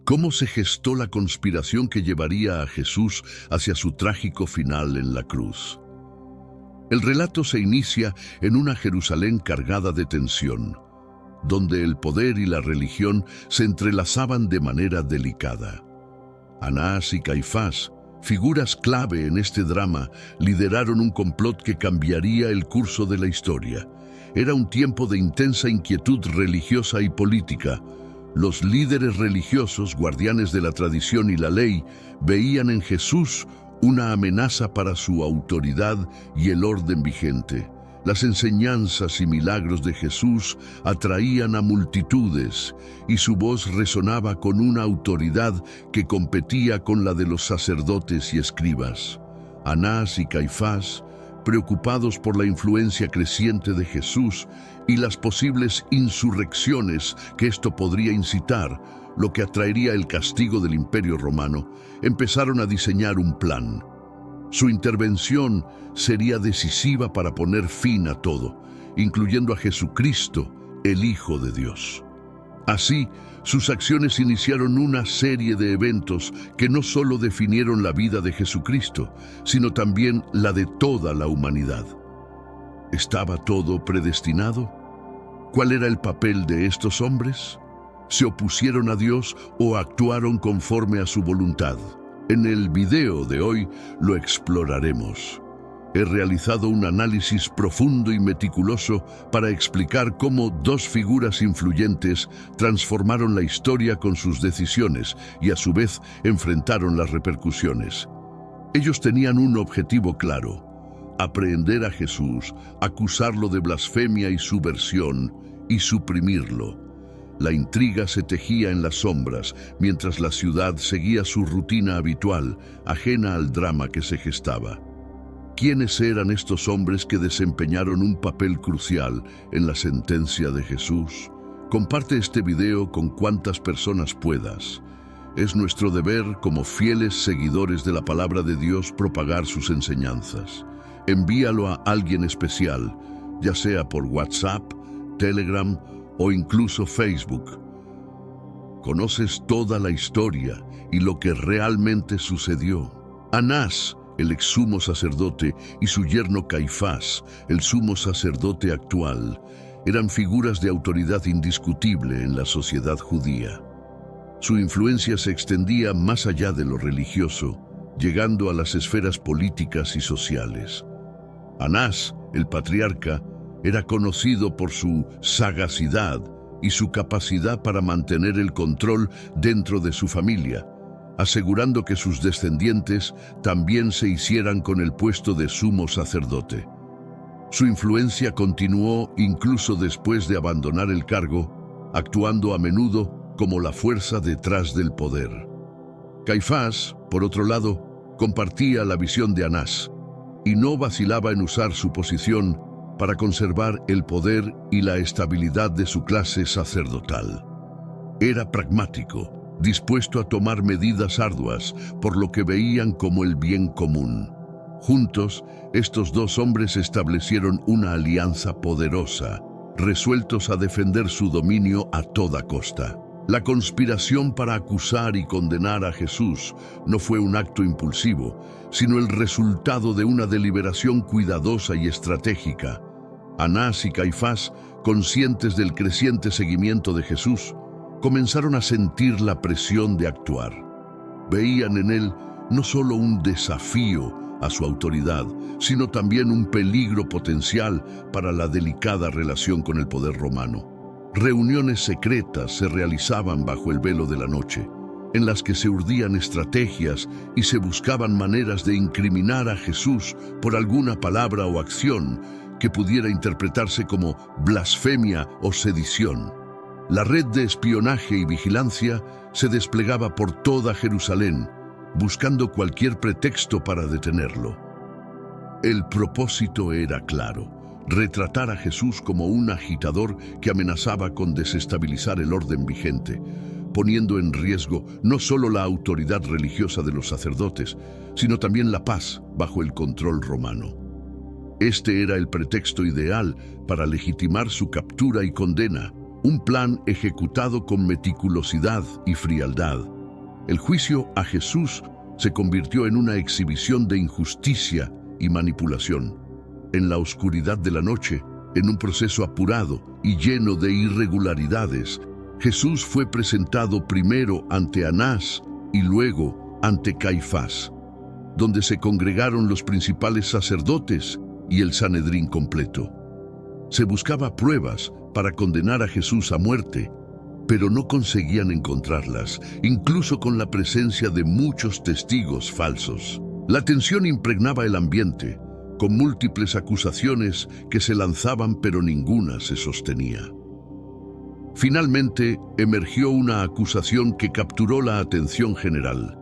¿Cómo se gestó la conspiración que llevaría a Jesús hacia su trágico final en la cruz? El relato se inicia en una Jerusalén cargada de tensión, donde el poder y la religión se entrelazaban de manera delicada. Anás y Caifás, figuras clave en este drama, lideraron un complot que cambiaría el curso de la historia. Era un tiempo de intensa inquietud religiosa y política. Los líderes religiosos, guardianes de la tradición y la ley, veían en Jesús una amenaza para su autoridad y el orden vigente. Las enseñanzas y milagros de Jesús atraían a multitudes y su voz resonaba con una autoridad que competía con la de los sacerdotes y escribas. Anás y Caifás, preocupados por la influencia creciente de Jesús y las posibles insurrecciones que esto podría incitar, lo que atraería el castigo del Imperio Romano, empezaron a diseñar un plan. Su intervención sería decisiva para poner fin a todo, incluyendo a Jesucristo, el Hijo de Dios. Así, sus acciones iniciaron una serie de eventos que no solo definieron la vida de Jesucristo, sino también la de toda la humanidad. ¿Estaba todo predestinado? ¿Cuál era el papel de estos hombres? ¿Se opusieron a Dios o actuaron conforme a su voluntad? En el video de hoy lo exploraremos. He realizado un análisis profundo y meticuloso para explicar cómo dos figuras influyentes transformaron la historia con sus decisiones y a su vez enfrentaron las repercusiones. Ellos tenían un objetivo claro: aprehender a Jesús, acusarlo de blasfemia y subversión y suprimirlo. La intriga se tejía en las sombras, mientras la ciudad seguía su rutina habitual, ajena al drama que se gestaba. ¿Quiénes eran estos hombres que desempeñaron un papel crucial en la sentencia de Jesús? Comparte este video con cuantas personas puedas. Es nuestro deber, como fieles seguidores de la palabra de Dios, propagar sus enseñanzas. Envíalo a alguien especial, ya sea por WhatsApp, Telegram o incluso Facebook. Conoces toda la historia y lo que realmente sucedió. Anás, el ex sumo sacerdote, y su yerno Caifás, el sumo sacerdote actual, eran figuras de autoridad indiscutible en la sociedad judía. Su influencia se extendía más allá de lo religioso, llegando a las esferas políticas y sociales. Anás, el patriarca, era conocido por su sagacidad y su capacidad para mantener el control dentro de su familia, asegurando que sus descendientes también se hicieran con el puesto de sumo sacerdote. Su influencia continuó incluso después de abandonar el cargo, actuando a menudo como la fuerza detrás del poder. Caifás, por otro lado, compartía la visión de Anás y no vacilaba en usar su posición para conservar el poder y la estabilidad de su clase sacerdotal. Era pragmático, dispuesto a tomar medidas arduas por lo que veían como el bien común. Juntos, estos dos hombres establecieron una alianza poderosa, resueltos a defender su dominio a toda costa. La conspiración para acusar y condenar a Jesús no fue un acto impulsivo, sino el resultado de una deliberación cuidadosa y estratégica. Anás y Caifás, conscientes del creciente seguimiento de Jesús, comenzaron a sentir la presión de actuar. Veían en él no solo un desafío a su autoridad, sino también un peligro potencial para la delicada relación con el poder romano. Reuniones secretas se realizaban bajo el velo de la noche, en las que se urdían estrategias y se buscaban maneras de incriminar a Jesús por alguna palabra o acción que pudiera interpretarse como blasfemia o sedición. La red de espionaje y vigilancia se desplegaba por toda Jerusalén, buscando cualquier pretexto para detenerlo. El propósito era claro: retratar a Jesús como un agitador que amenazaba con desestabilizar el orden vigente, poniendo en riesgo no solo la autoridad religiosa de los sacerdotes, sino también la paz bajo el control romano. Este era el pretexto ideal para legitimar su captura y condena, un plan ejecutado con meticulosidad y frialdad, El juicio a Jesús se convirtió en una exhibición de injusticia y manipulación. En la oscuridad de la noche, en un proceso apurado y lleno de irregularidades, Jesús fue presentado primero ante Anás y luego ante Caifás, donde se congregaron los principales sacerdotes y el Sanedrín completo. Se buscaba pruebas para condenar a Jesús a muerte, pero no conseguían encontrarlas, incluso con la presencia de muchos testigos falsos. La tensión impregnaba el ambiente, con múltiples acusaciones que se lanzaban, pero ninguna se sostenía. Finalmente, emergió una acusación que capturó la atención general.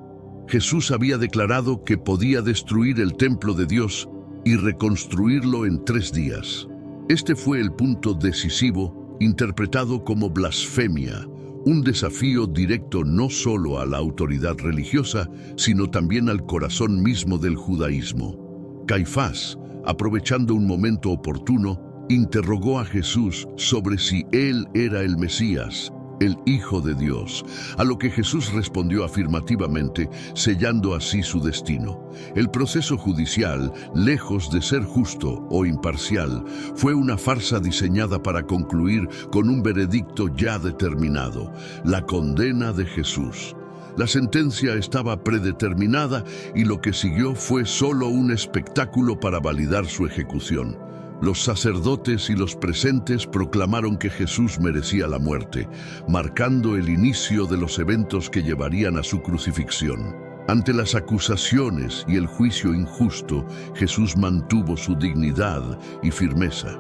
Jesús había declarado que podía destruir el templo de Dios y reconstruirlo en 3 días. Este fue el punto decisivo, interpretado como blasfemia, un desafío directo no solo a la autoridad religiosa, sino también al corazón mismo del judaísmo. Caifás, aprovechando un momento oportuno, interrogó a Jesús sobre si él era el Mesías, el Hijo de Dios, a lo que Jesús respondió afirmativamente, sellando así su destino. El proceso judicial, lejos de ser justo o imparcial, fue una farsa diseñada para concluir con un veredicto ya determinado: la condena de Jesús. La sentencia estaba predeterminada y lo que siguió fue solo un espectáculo para validar su ejecución. Los sacerdotes y los presentes proclamaron que Jesús merecía la muerte, marcando el inicio de los eventos que llevarían a su crucifixión. Ante las acusaciones y el juicio injusto, Jesús mantuvo su dignidad y firmeza.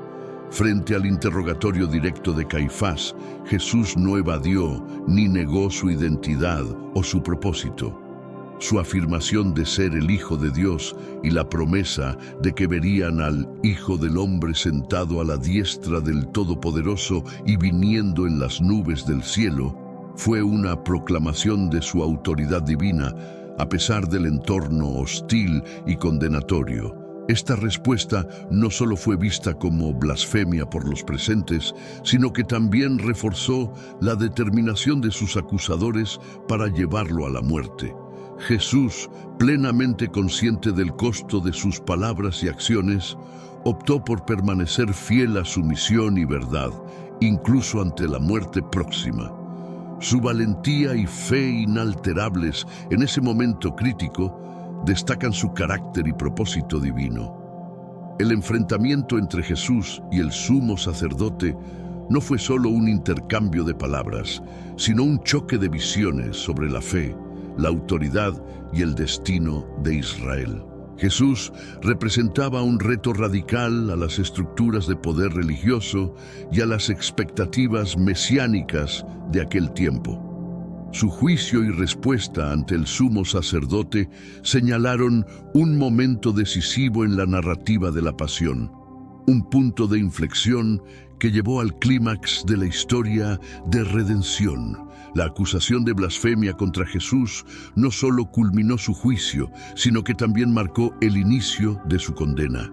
Frente al interrogatorio directo de Caifás, Jesús no evadió ni negó su identidad o su propósito. Su afirmación de ser el Hijo de Dios y la promesa de que verían al Hijo del Hombre sentado a la diestra del Todopoderoso y viniendo en las nubes del cielo, fue una proclamación de su autoridad divina, a pesar del entorno hostil y condenatorio. Esta respuesta no solo fue vista como blasfemia por los presentes, sino que también reforzó la determinación de sus acusadores para llevarlo a la muerte. Jesús, plenamente consciente del costo de sus palabras y acciones, optó por permanecer fiel a su misión y verdad, incluso ante la muerte próxima. Su valentía y fe inalterables en ese momento crítico destacan su carácter y propósito divino. El enfrentamiento entre Jesús y el sumo sacerdote no fue solo un intercambio de palabras, sino un choque de visiones sobre la fe, la autoridad y el destino de Israel. Jesús representaba un reto radical a las estructuras de poder religioso y a las expectativas mesiánicas de aquel tiempo. Su juicio y respuesta ante el sumo sacerdote señalaron un momento decisivo en la narrativa de la pasión, un punto de inflexión que llevó al clímax de la historia de redención. La acusación de blasfemia contra Jesús no solo culminó su juicio, sino que también marcó el inicio de su condena.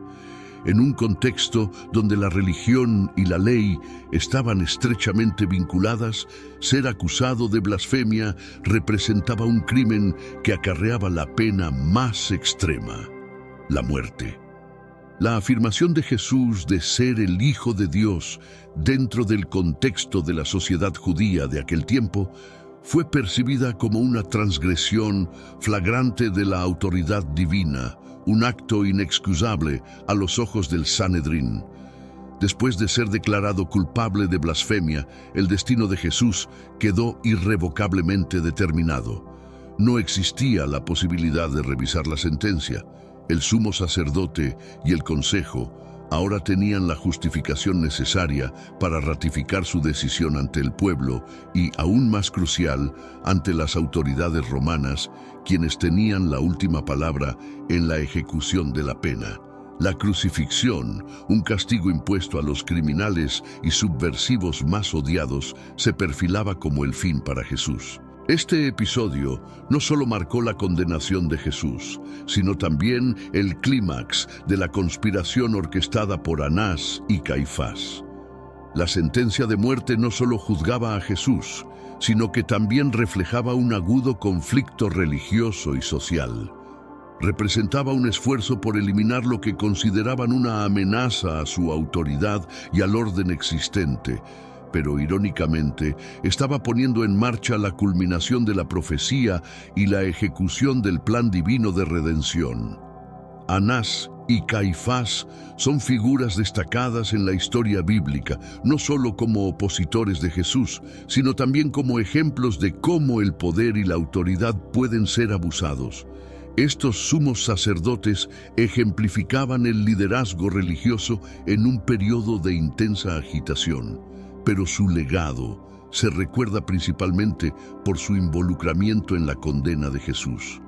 En un contexto donde la religión y la ley estaban estrechamente vinculadas, ser acusado de blasfemia representaba un crimen que acarreaba la pena más extrema: la muerte. La afirmación de Jesús de ser el Hijo de Dios dentro del contexto de la sociedad judía de aquel tiempo fue percibida como una transgresión flagrante de la autoridad divina, un acto inexcusable a los ojos del Sanedrín. Después de ser declarado culpable de blasfemia, el destino de Jesús quedó irrevocablemente determinado. No existía la posibilidad de revisar la sentencia. El sumo sacerdote y el consejo ahora tenían la justificación necesaria para ratificar su decisión ante el pueblo y, aún más crucial, ante las autoridades romanas, quienes tenían la última palabra en la ejecución de la pena. La crucifixión, un castigo impuesto a los criminales y subversivos más odiados, se perfilaba como el fin para Jesús. Este episodio no solo marcó la condenación de Jesús, sino también el clímax de la conspiración orquestada por Anás y Caifás. La sentencia de muerte no solo juzgaba a Jesús, sino que también reflejaba un agudo conflicto religioso y social. Representaba un esfuerzo por eliminar lo que consideraban una amenaza a su autoridad y al orden existente, pero irónicamente estaba poniendo en marcha la culminación de la profecía y la ejecución del plan divino de redención. Anás y Caifás son figuras destacadas en la historia bíblica, no solo como opositores de Jesús, sino también como ejemplos de cómo el poder y la autoridad pueden ser abusados. Estos sumos sacerdotes ejemplificaban el liderazgo religioso en un periodo de intensa agitación, pero su legado se recuerda principalmente por su involucramiento en la condena de Jesús.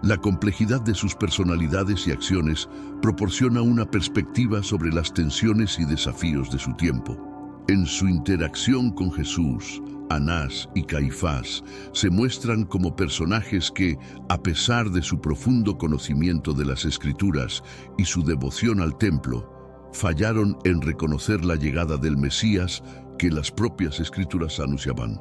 La complejidad de sus personalidades y acciones proporciona una perspectiva sobre las tensiones y desafíos de su tiempo. En su interacción con Jesús, Anás y Caifás se muestran como personajes que, a pesar de su profundo conocimiento de las Escrituras y su devoción al templo, fallaron en reconocer la llegada del Mesías que las propias Escrituras anunciaban.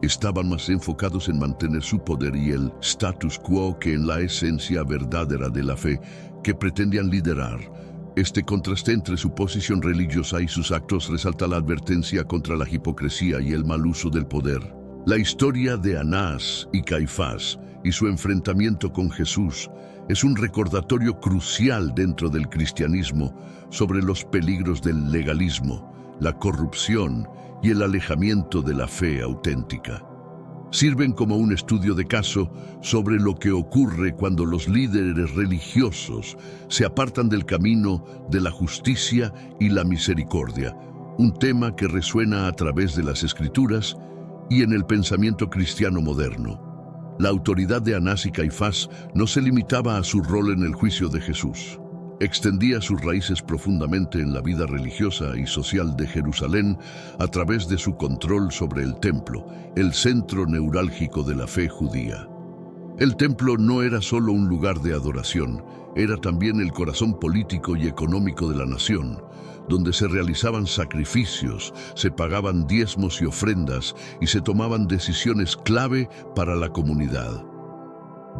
Estaban más enfocados en mantener su poder y el status quo que en la esencia verdadera de la fe que pretendían liderar. Este contraste entre su posición religiosa y sus actos resalta la advertencia contra la hipocresía y el mal uso del poder. La historia de Anás y Caifás y su enfrentamiento con Jesús es un recordatorio crucial dentro del cristianismo sobre los peligros del legalismo, la corrupción y el alejamiento de la fe auténtica. Sirven como un estudio de caso sobre lo que ocurre cuando los líderes religiosos se apartan del camino de la justicia y la misericordia, un tema que resuena a través de las Escrituras y en el pensamiento cristiano moderno. La autoridad de Anás y Caifás no se limitaba a su rol en el juicio de Jesús. Extendía sus raíces profundamente en la vida religiosa y social de Jerusalén a través de su control sobre el templo, el centro neurálgico de la fe judía. El templo no era solo un lugar de adoración, era también el corazón político y económico de la nación, donde se realizaban sacrificios, se pagaban diezmos y ofrendas y se tomaban decisiones clave para la comunidad.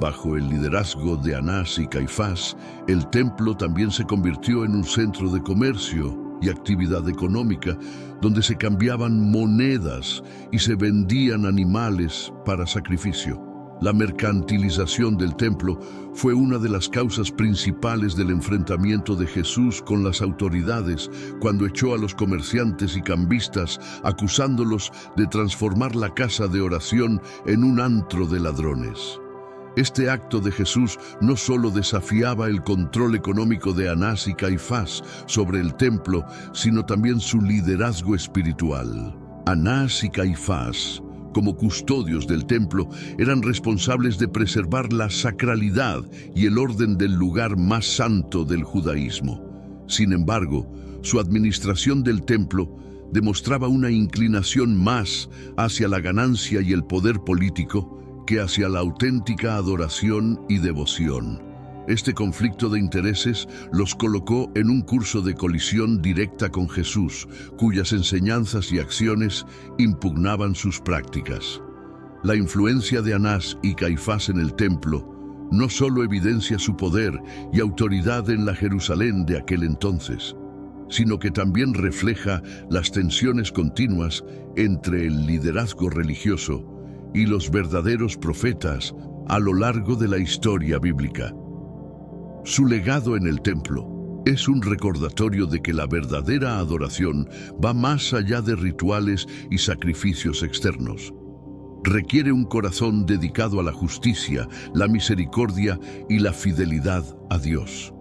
Bajo el liderazgo de Anás y Caifás, el templo también se convirtió en un centro de comercio y actividad económica, donde se cambiaban monedas y se vendían animales para sacrificio. La mercantilización del templo fue una de las causas principales del enfrentamiento de Jesús con las autoridades cuando echó a los comerciantes y cambistas, acusándolos de transformar la casa de oración en un antro de ladrones. Este acto de Jesús no solo desafiaba el control económico de Anás y Caifás sobre el templo, sino también su liderazgo espiritual. Anás y Caifás, como custodios del templo, eran responsables de preservar la sacralidad y el orden del lugar más santo del judaísmo. Sin embargo, su administración del templo demostraba una inclinación más hacia la ganancia y el poder político que hacia la auténtica adoración y devoción. Este conflicto de intereses los colocó en un curso de colisión directa con Jesús, cuyas enseñanzas y acciones impugnaban sus prácticas. La influencia de Anás y Caifás en el templo no solo evidencia su poder y autoridad en la Jerusalén de aquel entonces, sino que también refleja las tensiones continuas entre el liderazgo religioso y los verdaderos profetas a lo largo de la historia bíblica. Su legado en el templo es un recordatorio de que la verdadera adoración va más allá de rituales y sacrificios externos. Requiere un corazón dedicado a la justicia, la misericordia y la fidelidad a Dios.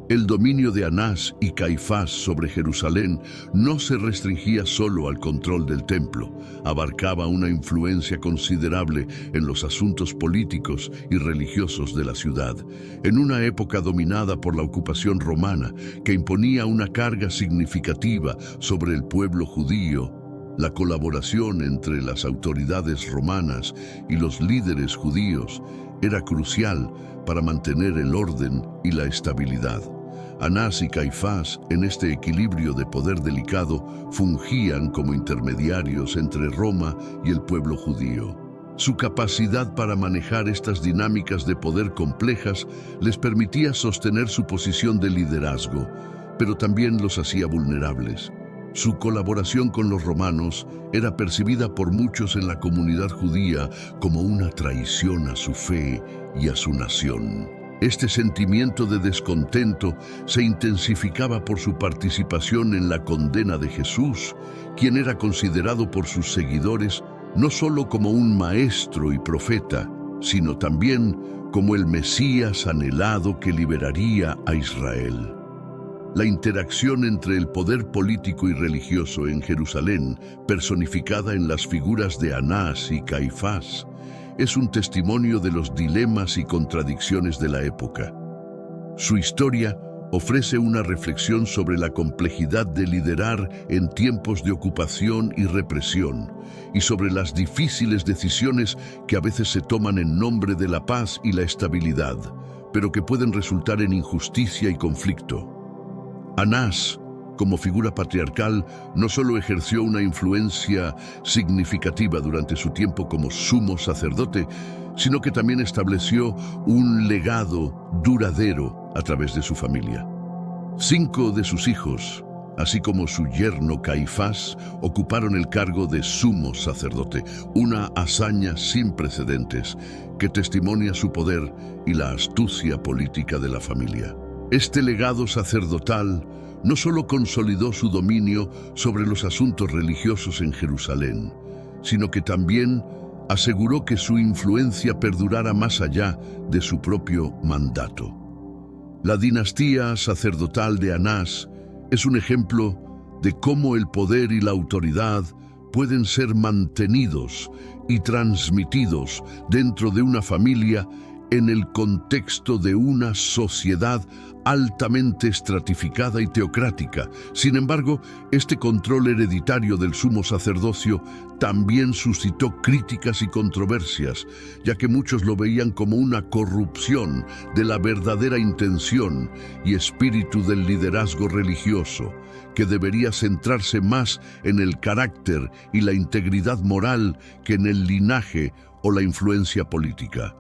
El dominio de Anás y Caifás sobre Jerusalén no se restringía solo al control del templo, abarcaba una influencia considerable en los asuntos políticos y religiosos de la ciudad, en una época dominada por la ocupación romana que imponía una carga significativa sobre el pueblo judío. La colaboración entre las autoridades romanas y los líderes judíos era crucial para mantener el orden y la estabilidad. Anás y Caifás, en este equilibrio de poder delicado, fungían como intermediarios entre Roma y el pueblo judío. Su capacidad para manejar estas dinámicas de poder complejas les permitía sostener su posición de liderazgo, pero también los hacía vulnerables. Su colaboración con los romanos era percibida por muchos en la comunidad judía como una traición a su fe y a su nación. Este sentimiento de descontento se intensificaba por su participación en la condena de Jesús, quien era considerado por sus seguidores no solo como un maestro y profeta, sino también como el Mesías anhelado que liberaría a Israel. La interacción entre el poder político y religioso en Jerusalén, personificada en las figuras de Anás y Caifás, es un testimonio de los dilemas y contradicciones de la época. Su historia ofrece una reflexión sobre la complejidad de liderar en tiempos de ocupación y represión, y sobre las difíciles decisiones que a veces se toman en nombre de la paz y la estabilidad, pero que pueden resultar en injusticia y conflicto. Anás, como figura patriarcal, no solo ejerció una influencia significativa durante su tiempo como sumo sacerdote, sino que también estableció un legado duradero a través de su familia. 5 de sus hijos, así como su yerno Caifás, ocuparon el cargo de sumo sacerdote, una hazaña sin precedentes que testimonia su poder y la astucia política de la familia. Este legado sacerdotal no solo consolidó su dominio sobre los asuntos religiosos en Jerusalén, sino que también aseguró que su influencia perdurara más allá de su propio mandato. La dinastía sacerdotal de Anás es un ejemplo de cómo el poder y la autoridad pueden ser mantenidos y transmitidos dentro de una familia en el contexto de una sociedad altamente estratificada y teocrática. Sin embargo, este control hereditario del sumo sacerdocio también suscitó críticas y controversias, ya que muchos lo veían como una corrupción de la verdadera intención y espíritu del liderazgo religioso, que debería centrarse más en el carácter y la integridad moral que en el linaje o la influencia política.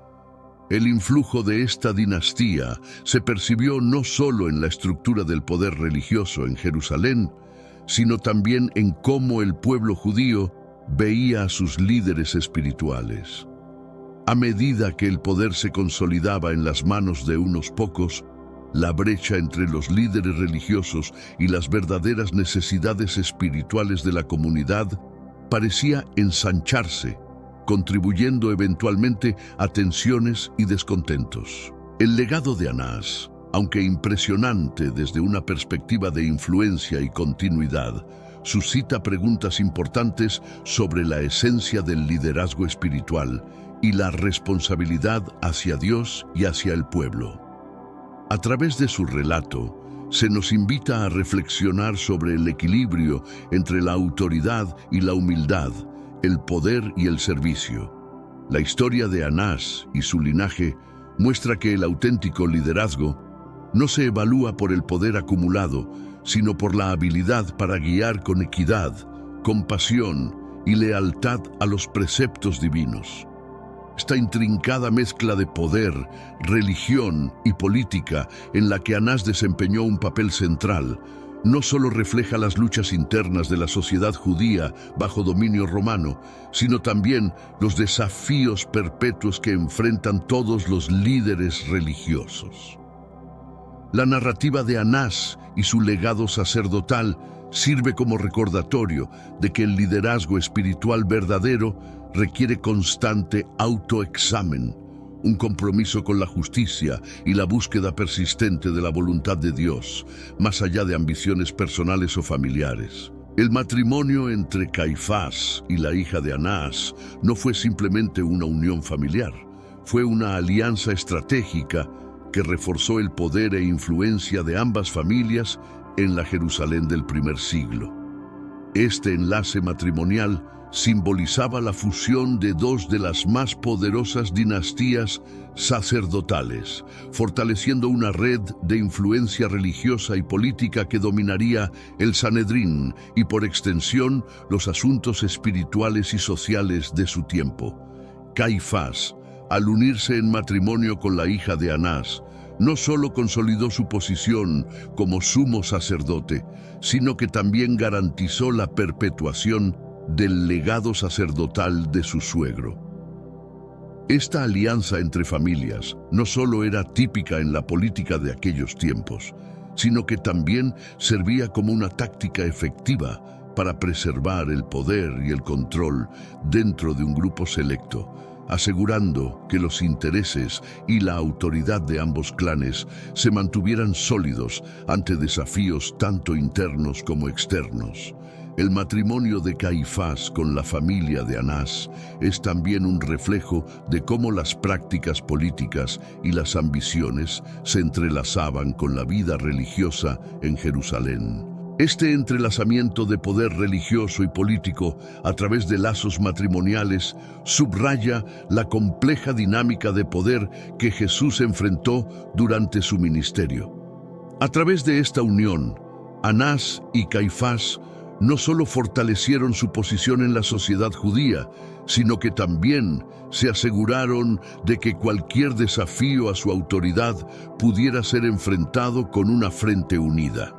El influjo de esta dinastía se percibió no solo en la estructura del poder religioso en Jerusalén, sino también en cómo el pueblo judío veía a sus líderes espirituales. A medida que el poder se consolidaba en las manos de unos pocos, la brecha entre los líderes religiosos y las verdaderas necesidades espirituales de la comunidad parecía ensancharse, contribuyendo eventualmente a tensiones y descontentos. El legado de Anás, aunque impresionante desde una perspectiva de influencia y continuidad, suscita preguntas importantes sobre la esencia del liderazgo espiritual y la responsabilidad hacia Dios y hacia el pueblo. A través de su relato, se nos invita a reflexionar sobre el equilibrio entre la autoridad y la humildad, el poder y el servicio. La historia de Anás y su linaje muestra que el auténtico liderazgo no se evalúa por el poder acumulado, sino por la habilidad para guiar con equidad, compasión y lealtad a los preceptos divinos. Esta intrincada mezcla de poder, religión y política en la que Anás desempeñó un papel central, no solo refleja las luchas internas de la sociedad judía bajo dominio romano, sino también los desafíos perpetuos que enfrentan todos los líderes religiosos. La narrativa de Anás y su legado sacerdotal sirve como recordatorio de que el liderazgo espiritual verdadero requiere constante autoexamen, un compromiso con la justicia y la búsqueda persistente de la voluntad de Dios, más allá de ambiciones personales o familiares. El matrimonio entre Caifás y la hija de Anás no fue simplemente una unión familiar, fue una alianza estratégica que reforzó el poder e influencia de ambas familias en la Jerusalén del primer siglo. Este enlace matrimonial simbolizaba la fusión de dos de las más poderosas dinastías sacerdotales, fortaleciendo una red de influencia religiosa y política que dominaría el Sanedrín y, por extensión, los asuntos espirituales y sociales de su tiempo. Caifás, al unirse en matrimonio con la hija de Anás, no solo consolidó su posición como sumo sacerdote, sino que también garantizó la perpetuación del legado sacerdotal de su suegro. Esta alianza entre familias no solo era típica en la política de aquellos tiempos, sino que también servía como una táctica efectiva para preservar el poder y el control dentro de un grupo selecto, asegurando que los intereses y la autoridad de ambos clanes se mantuvieran sólidos ante desafíos tanto internos como externos. El matrimonio de Caifás con la familia de Anás es también un reflejo de cómo las prácticas políticas y las ambiciones se entrelazaban con la vida religiosa en Jerusalén. Este entrelazamiento de poder religioso y político a través de lazos matrimoniales subraya la compleja dinámica de poder que Jesús enfrentó durante su ministerio. A través de esta unión, Anás y Caifás no solo fortalecieron su posición en la sociedad judía, sino que también se aseguraron de que cualquier desafío a su autoridad pudiera ser enfrentado con una frente unida.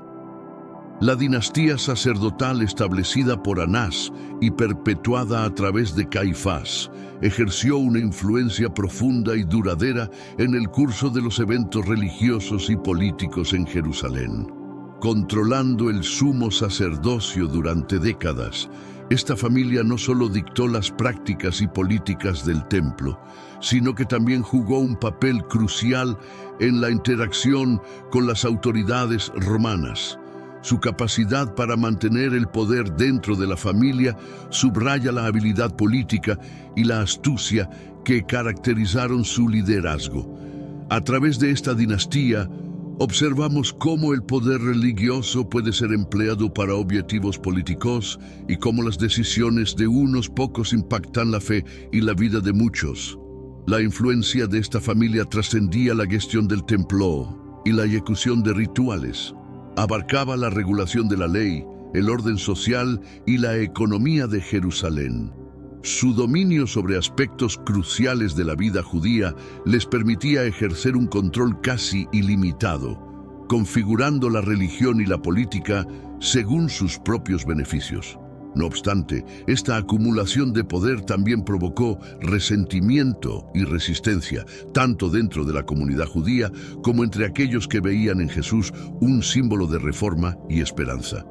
La dinastía sacerdotal establecida por Anás y perpetuada a través de Caifás ejerció una influencia profunda y duradera en el curso de los eventos religiosos y políticos en Jerusalén. Controlando el sumo sacerdocio durante décadas, esta familia no solo dictó las prácticas y políticas del templo, sino que también jugó un papel crucial en la interacción con las autoridades romanas. Su capacidad para mantener el poder dentro de la familia subraya la habilidad política y la astucia que caracterizaron su liderazgo. A través de esta dinastía, observamos cómo el poder religioso puede ser empleado para objetivos políticos y cómo las decisiones de unos pocos impactan la fe y la vida de muchos. La influencia de esta familia trascendía la gestión del templo y la ejecución de rituales. Abarcaba la regulación de la ley, el orden social y la economía de Jerusalén. Su dominio sobre aspectos cruciales de la vida judía les permitía ejercer un control casi ilimitado, configurando la religión y la política según sus propios beneficios. No obstante, esta acumulación de poder también provocó resentimiento y resistencia, tanto dentro de la comunidad judía como entre aquellos que veían en Jesús un símbolo de reforma y esperanza.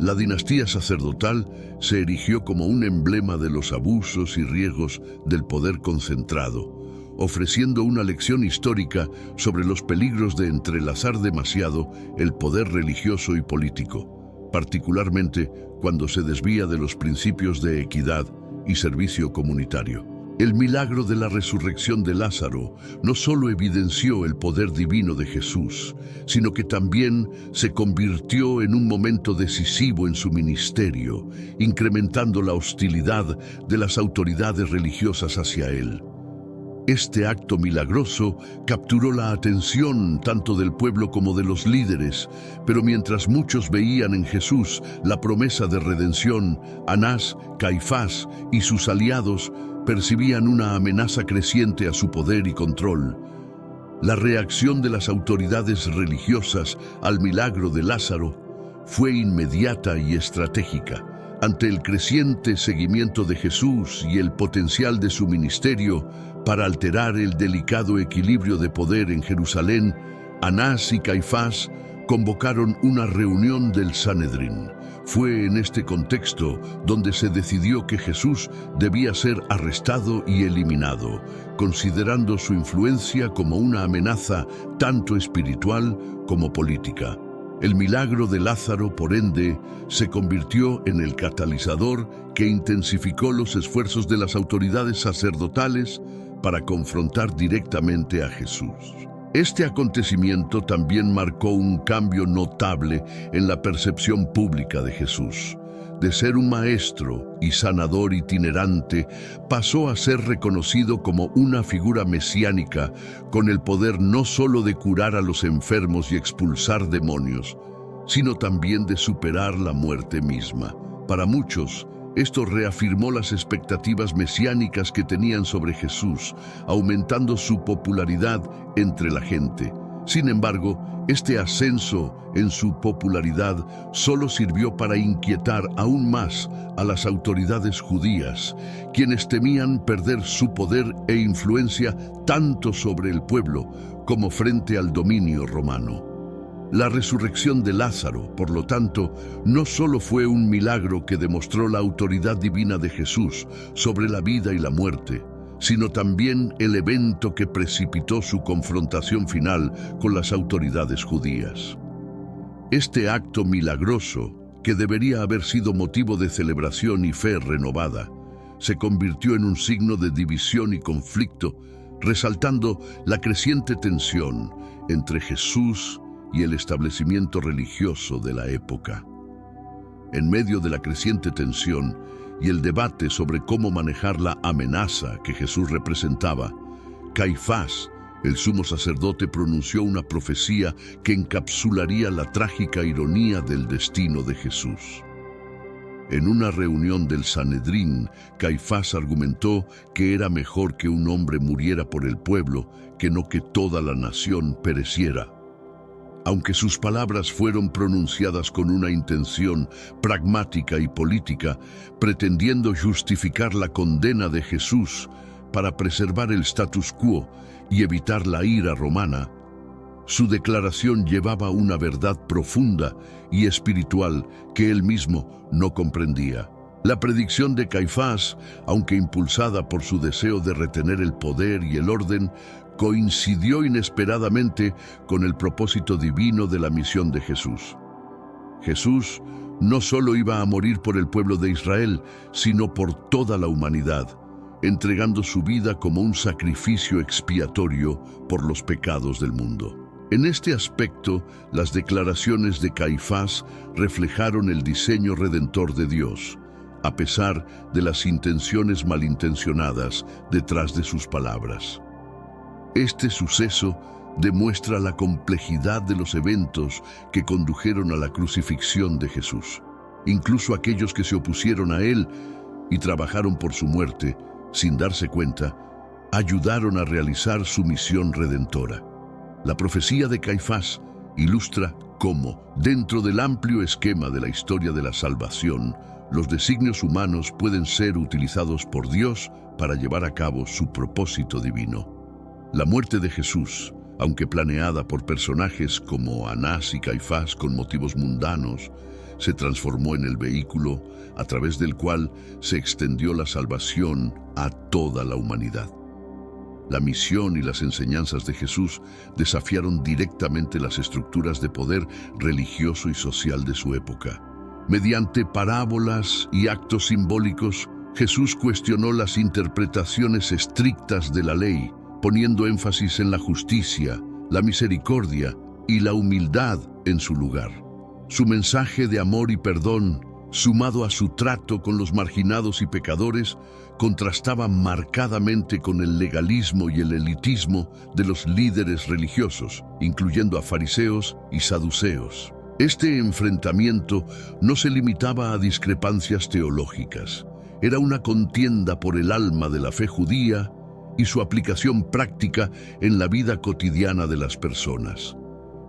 La dinastía sacerdotal se erigió como un emblema de los abusos y riesgos del poder concentrado, ofreciendo una lección histórica sobre los peligros de entrelazar demasiado el poder religioso y político, particularmente cuando se desvía de los principios de equidad y servicio comunitario. El milagro de la resurrección de Lázaro no solo evidenció el poder divino de Jesús, sino que también se convirtió en un momento decisivo en su ministerio, incrementando la hostilidad de las autoridades religiosas hacia él. Este acto milagroso capturó la atención tanto del pueblo como de los líderes, pero mientras muchos veían en Jesús la promesa de redención, Anás, Caifás y sus aliados percibían una amenaza creciente a su poder y control. La reacción de las autoridades religiosas al milagro de Lázaro fue inmediata y estratégica. Ante el creciente seguimiento de Jesús y el potencial de su ministerio para alterar el delicado equilibrio de poder en Jerusalén, Anás y Caifás convocaron una reunión del Sanedrín. Fue en este contexto donde se decidió que Jesús debía ser arrestado y eliminado, considerando su influencia como una amenaza tanto espiritual como política. El milagro de Lázaro, por ende, se convirtió en el catalizador que intensificó los esfuerzos de las autoridades sacerdotales para confrontar directamente a Jesús. Este acontecimiento también marcó un cambio notable en la percepción pública de Jesús. de ser un maestro y sanador itinerante, pasó a ser reconocido como una figura mesiánica con el poder no solo de curar a los enfermos y expulsar demonios, sino también de superar la muerte misma. Para muchos, esto reafirmó las expectativas mesiánicas que tenían sobre Jesús, aumentando su popularidad entre la gente. Sin embargo, este ascenso en su popularidad solo sirvió para inquietar aún más a las autoridades judías, quienes temían perder su poder e influencia tanto sobre el pueblo como frente al dominio romano. La resurrección de Lázaro, por lo tanto, no solo fue un milagro que demostró la autoridad divina de Jesús sobre la vida y la muerte, sino también el evento que precipitó su confrontación final con las autoridades judías. Este acto milagroso, que debería haber sido motivo de celebración y fe renovada, se convirtió en un signo de división y conflicto, resaltando la creciente tensión entre Jesús y el establecimiento religioso de la época. En medio de la creciente tensión y el debate sobre cómo manejar la amenaza que Jesús representaba, Caifás, el sumo sacerdote, pronunció una profecía que encapsularía la trágica ironía del destino de Jesús. En una reunión del Sanedrín, Caifás argumentó que era mejor que un hombre muriera por el pueblo que no que toda la nación pereciera. Aunque sus palabras fueron pronunciadas con una intención pragmática y política, pretendiendo justificar la condena de Jesús para preservar el status quo y evitar la ira romana, su declaración llevaba una verdad profunda y espiritual que él mismo no comprendía. La predicción de Caifás, aunque impulsada por su deseo de retener el poder y el orden, coincidió inesperadamente con el propósito divino de la misión de Jesús. Jesús no solo iba a morir por el pueblo de Israel, sino por toda la humanidad, entregando su vida como un sacrificio expiatorio por los pecados del mundo. En este aspecto, las declaraciones de Caifás reflejaron el diseño redentor de Dios, a pesar de las intenciones malintencionadas detrás de sus palabras. Este suceso demuestra la complejidad de los eventos que condujeron a la crucifixión de Jesús. Incluso aquellos que se opusieron a él y trabajaron por su muerte, sin darse cuenta, ayudaron a realizar su misión redentora. La profecía de Caifás ilustra cómo, dentro del amplio esquema de la historia de la salvación, los designios humanos pueden ser utilizados por Dios para llevar a cabo su propósito divino. La muerte de Jesús, aunque planeada por personajes como Anás y Caifás con motivos mundanos, se transformó en el vehículo a través del cual se extendió la salvación a toda la humanidad. La misión y las enseñanzas de Jesús desafiaron directamente las estructuras de poder religioso y social de su época. Mediante parábolas y actos simbólicos, Jesús cuestionó las interpretaciones estrictas de la ley, poniendo énfasis en la justicia, la misericordia y la humildad en su lugar. Su mensaje de amor y perdón, sumado a su trato con los marginados y pecadores, contrastaba marcadamente con el legalismo y el elitismo de los líderes religiosos, incluyendo a fariseos y saduceos. Este enfrentamiento no se limitaba a discrepancias teológicas. Era una contienda por el alma de la fe judía y su aplicación práctica en la vida cotidiana de las personas.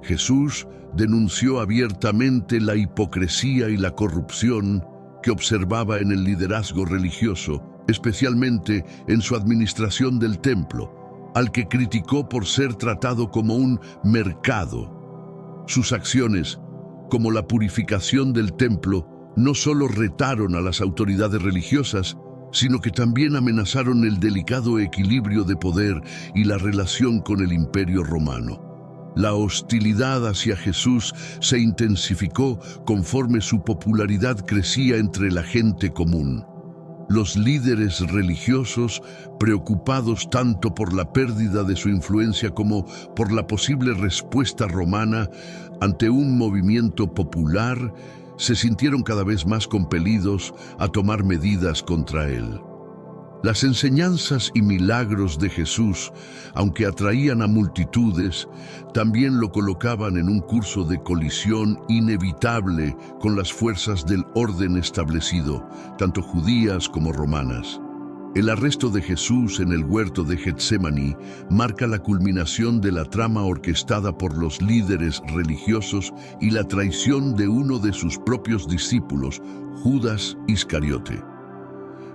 Jesús denunció abiertamente la hipocresía y la corrupción que observaba en el liderazgo religioso, especialmente en su administración del templo, al que criticó por ser tratado como un mercado. Sus acciones, como la purificación del templo, no solo retaron a las autoridades religiosas, sino que también amenazaron el delicado equilibrio de poder y la relación con el Imperio Romano. La hostilidad hacia Jesús se intensificó conforme su popularidad crecía entre la gente común. Los líderes religiosos, preocupados tanto por la pérdida de su influencia como por la posible respuesta romana ante un movimiento popular, se sintieron cada vez más compelidos a tomar medidas contra él. Las enseñanzas y milagros de Jesús, aunque atraían a multitudes, también lo colocaban en un curso de colisión inevitable con las fuerzas del orden establecido, tanto judías como romanas. El arresto de Jesús en el huerto de Getsemaní marca la culminación de la trama orquestada por los líderes religiosos y la traición de uno de sus propios discípulos, Judas Iscariote.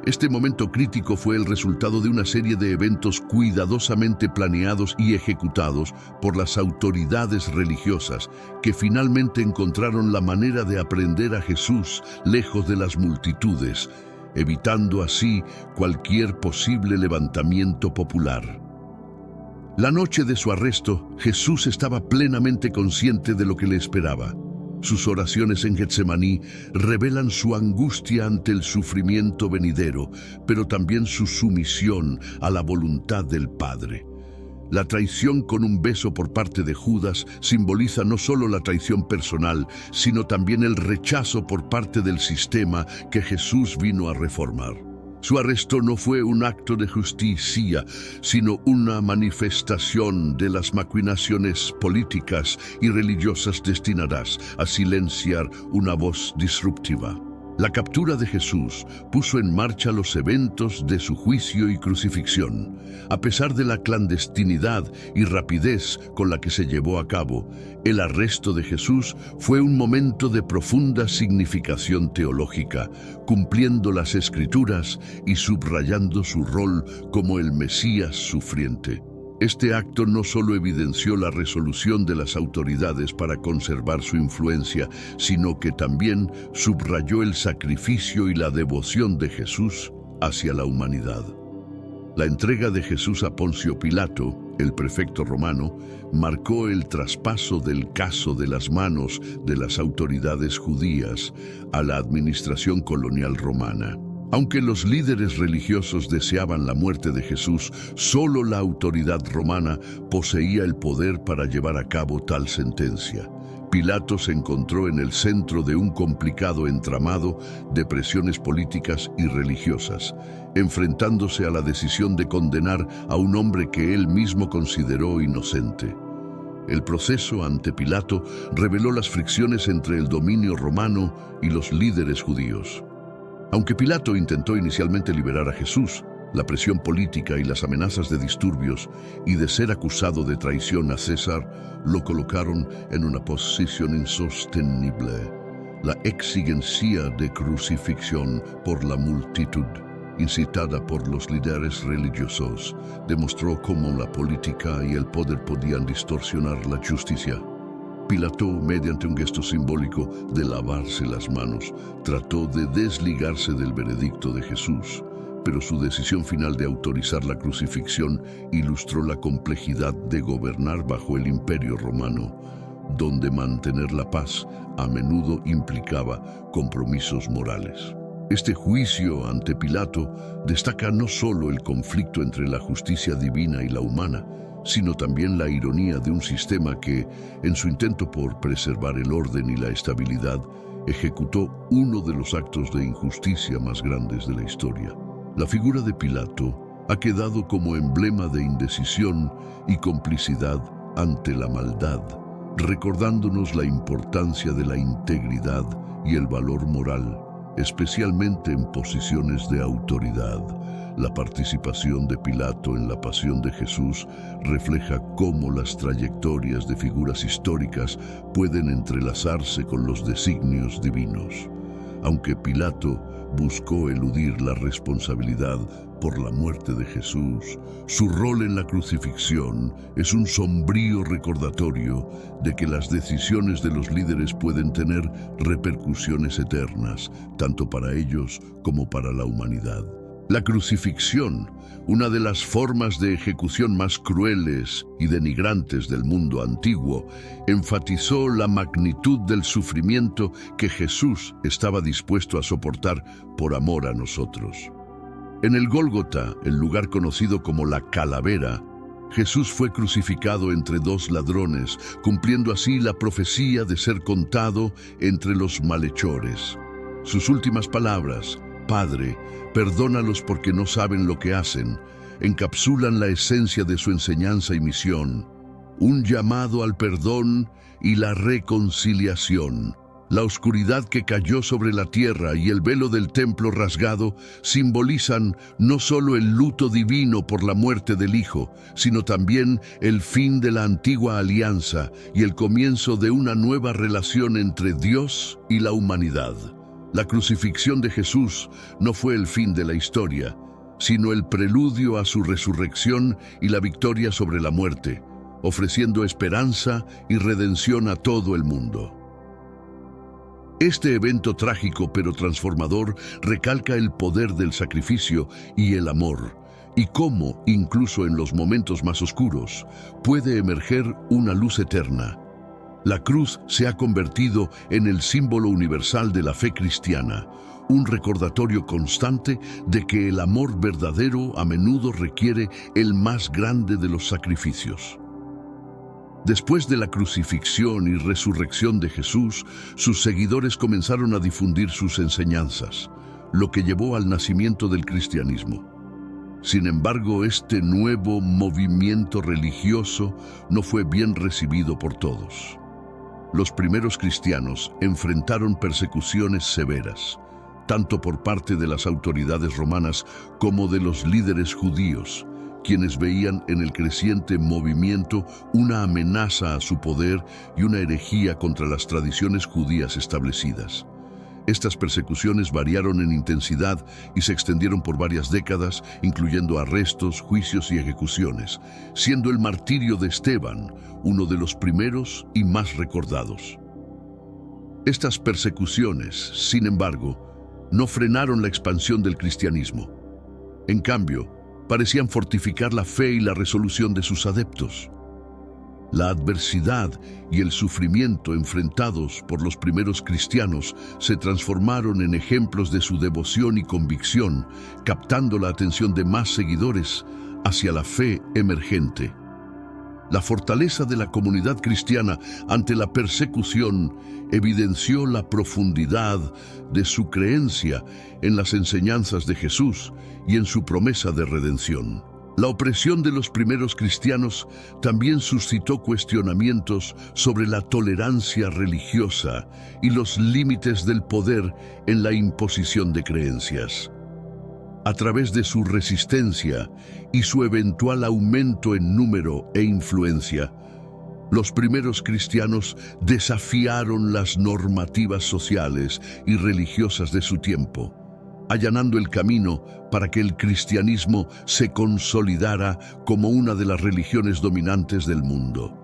Este momento crítico fue el resultado de una serie de eventos cuidadosamente planeados y ejecutados por las autoridades religiosas, que finalmente encontraron la manera de aprehender a Jesús lejos de las multitudes, evitando así cualquier posible levantamiento popular. La noche de su arresto, Jesús estaba plenamente consciente de lo que le esperaba. Sus oraciones en Getsemaní revelan su angustia ante el sufrimiento venidero, pero también su sumisión a la voluntad del Padre. La traición con un beso por parte de Judas simboliza no solo la traición personal, sino también el rechazo por parte del sistema que Jesús vino a reformar. Su arresto no fue un acto de justicia, sino una manifestación de las maquinaciones políticas y religiosas destinadas a silenciar una voz disruptiva. La captura de Jesús puso en marcha los eventos de su juicio y crucifixión. A pesar de la clandestinidad y rapidez con la que se llevó a cabo, el arresto de Jesús fue un momento de profunda significación teológica, cumpliendo las Escrituras y subrayando su rol como el Mesías sufriente. Este acto no solo evidenció la resolución de las autoridades para conservar su influencia, sino que también subrayó el sacrificio y la devoción de Jesús hacia la humanidad. La entrega de Jesús a Poncio Pilato, el prefecto romano, marcó el traspaso del caso de las manos de las autoridades judías a la administración colonial romana. Aunque los líderes religiosos deseaban la muerte de Jesús, solo la autoridad romana poseía el poder para llevar a cabo tal sentencia. Pilato se encontró en el centro de un complicado entramado de presiones políticas y religiosas, enfrentándose a la decisión de condenar a un hombre que él mismo consideró inocente. El proceso ante Pilato reveló las fricciones entre el dominio romano y los líderes judíos. Aunque Pilato intentó inicialmente liberar a Jesús, la presión política y las amenazas de disturbios y de ser acusado de traición a César lo colocaron en una posición insostenible. La exigencia de crucifixión por la multitud, incitada por los líderes religiosos, demostró cómo la política y el poder podían distorsionar la justicia. Pilato, mediante un gesto simbólico de lavarse las manos, trató de desligarse del veredicto de Jesús, pero su decisión final de autorizar la crucifixión ilustró la complejidad de gobernar bajo el Imperio Romano, donde mantener la paz a menudo implicaba compromisos morales. Este juicio ante Pilato destaca no solo el conflicto entre la justicia divina y la humana, sino también la ironía de un sistema que, en su intento por preservar el orden y la estabilidad, ejecutó uno de los actos de injusticia más grandes de la historia. La figura de Pilato ha quedado como emblema de indecisión y complicidad ante la maldad, recordándonos la importancia de la integridad y el valor moral, especialmente en posiciones de autoridad. La participación de Pilato en la pasión de Jesús refleja cómo las trayectorias de figuras históricas pueden entrelazarse con los designios divinos. Aunque Pilato buscó eludir la responsabilidad por la muerte de Jesús, su rol en la crucifixión es un sombrío recordatorio de que las decisiones de los líderes pueden tener repercusiones eternas, tanto para ellos como para la humanidad. La crucifixión, una de las formas de ejecución más crueles y denigrantes del mundo antiguo, enfatizó la magnitud del sufrimiento que Jesús estaba dispuesto a soportar por amor a nosotros. En el Gólgota, el lugar conocido como la Calavera, Jesús fue crucificado entre dos ladrones, cumpliendo así la profecía de ser contado entre los malhechores. Sus últimas palabras, Padre, perdónalos porque no saben lo que hacen, encapsulan la esencia de su enseñanza y misión, un llamado al perdón y la reconciliación. La oscuridad que cayó sobre la tierra y el velo del templo rasgado simbolizan no solo el luto divino por la muerte del Hijo, sino también el fin de la antigua alianza y el comienzo de una nueva relación entre Dios y la humanidad. La crucifixión de Jesús no fue el fin de la historia, sino el preludio a su resurrección y la victoria sobre la muerte, ofreciendo esperanza y redención a todo el mundo. Este evento trágico pero transformador recalca el poder del sacrificio y el amor, y cómo, incluso en los momentos más oscuros, puede emerger una luz eterna. La cruz se ha convertido en el símbolo universal de la fe cristiana, un recordatorio constante de que el amor verdadero a menudo requiere el más grande de los sacrificios. Después de la crucifixión y resurrección de Jesús, sus seguidores comenzaron a difundir sus enseñanzas, lo que llevó al nacimiento del cristianismo. Sin embargo, este nuevo movimiento religioso no fue bien recibido por todos. Los primeros cristianos enfrentaron persecuciones severas, tanto por parte de las autoridades romanas como de los líderes judíos, quienes veían en el creciente movimiento una amenaza a su poder y una herejía contra las tradiciones judías establecidas. Estas persecuciones variaron en intensidad y se extendieron por varias décadas, incluyendo arrestos, juicios y ejecuciones, siendo el martirio de Esteban uno de los primeros y más recordados. Estas persecuciones, sin embargo, no frenaron la expansión del cristianismo. En cambio, parecían fortificar la fe y la resolución de sus adeptos. La adversidad y el sufrimiento enfrentados por los primeros cristianos se transformaron en ejemplos de su devoción y convicción, captando la atención de más seguidores hacia la fe emergente. La fortaleza de la comunidad cristiana ante la persecución evidenció la profundidad de su creencia en las enseñanzas de Jesús y en su promesa de redención. La opresión de los primeros cristianos también suscitó cuestionamientos sobre la tolerancia religiosa y los límites del poder en la imposición de creencias. A través de su resistencia y su eventual aumento en número e influencia, los primeros cristianos desafiaron las normativas sociales y religiosas de su tiempo, allanando el camino para que el cristianismo se consolidara como una de las religiones dominantes del mundo.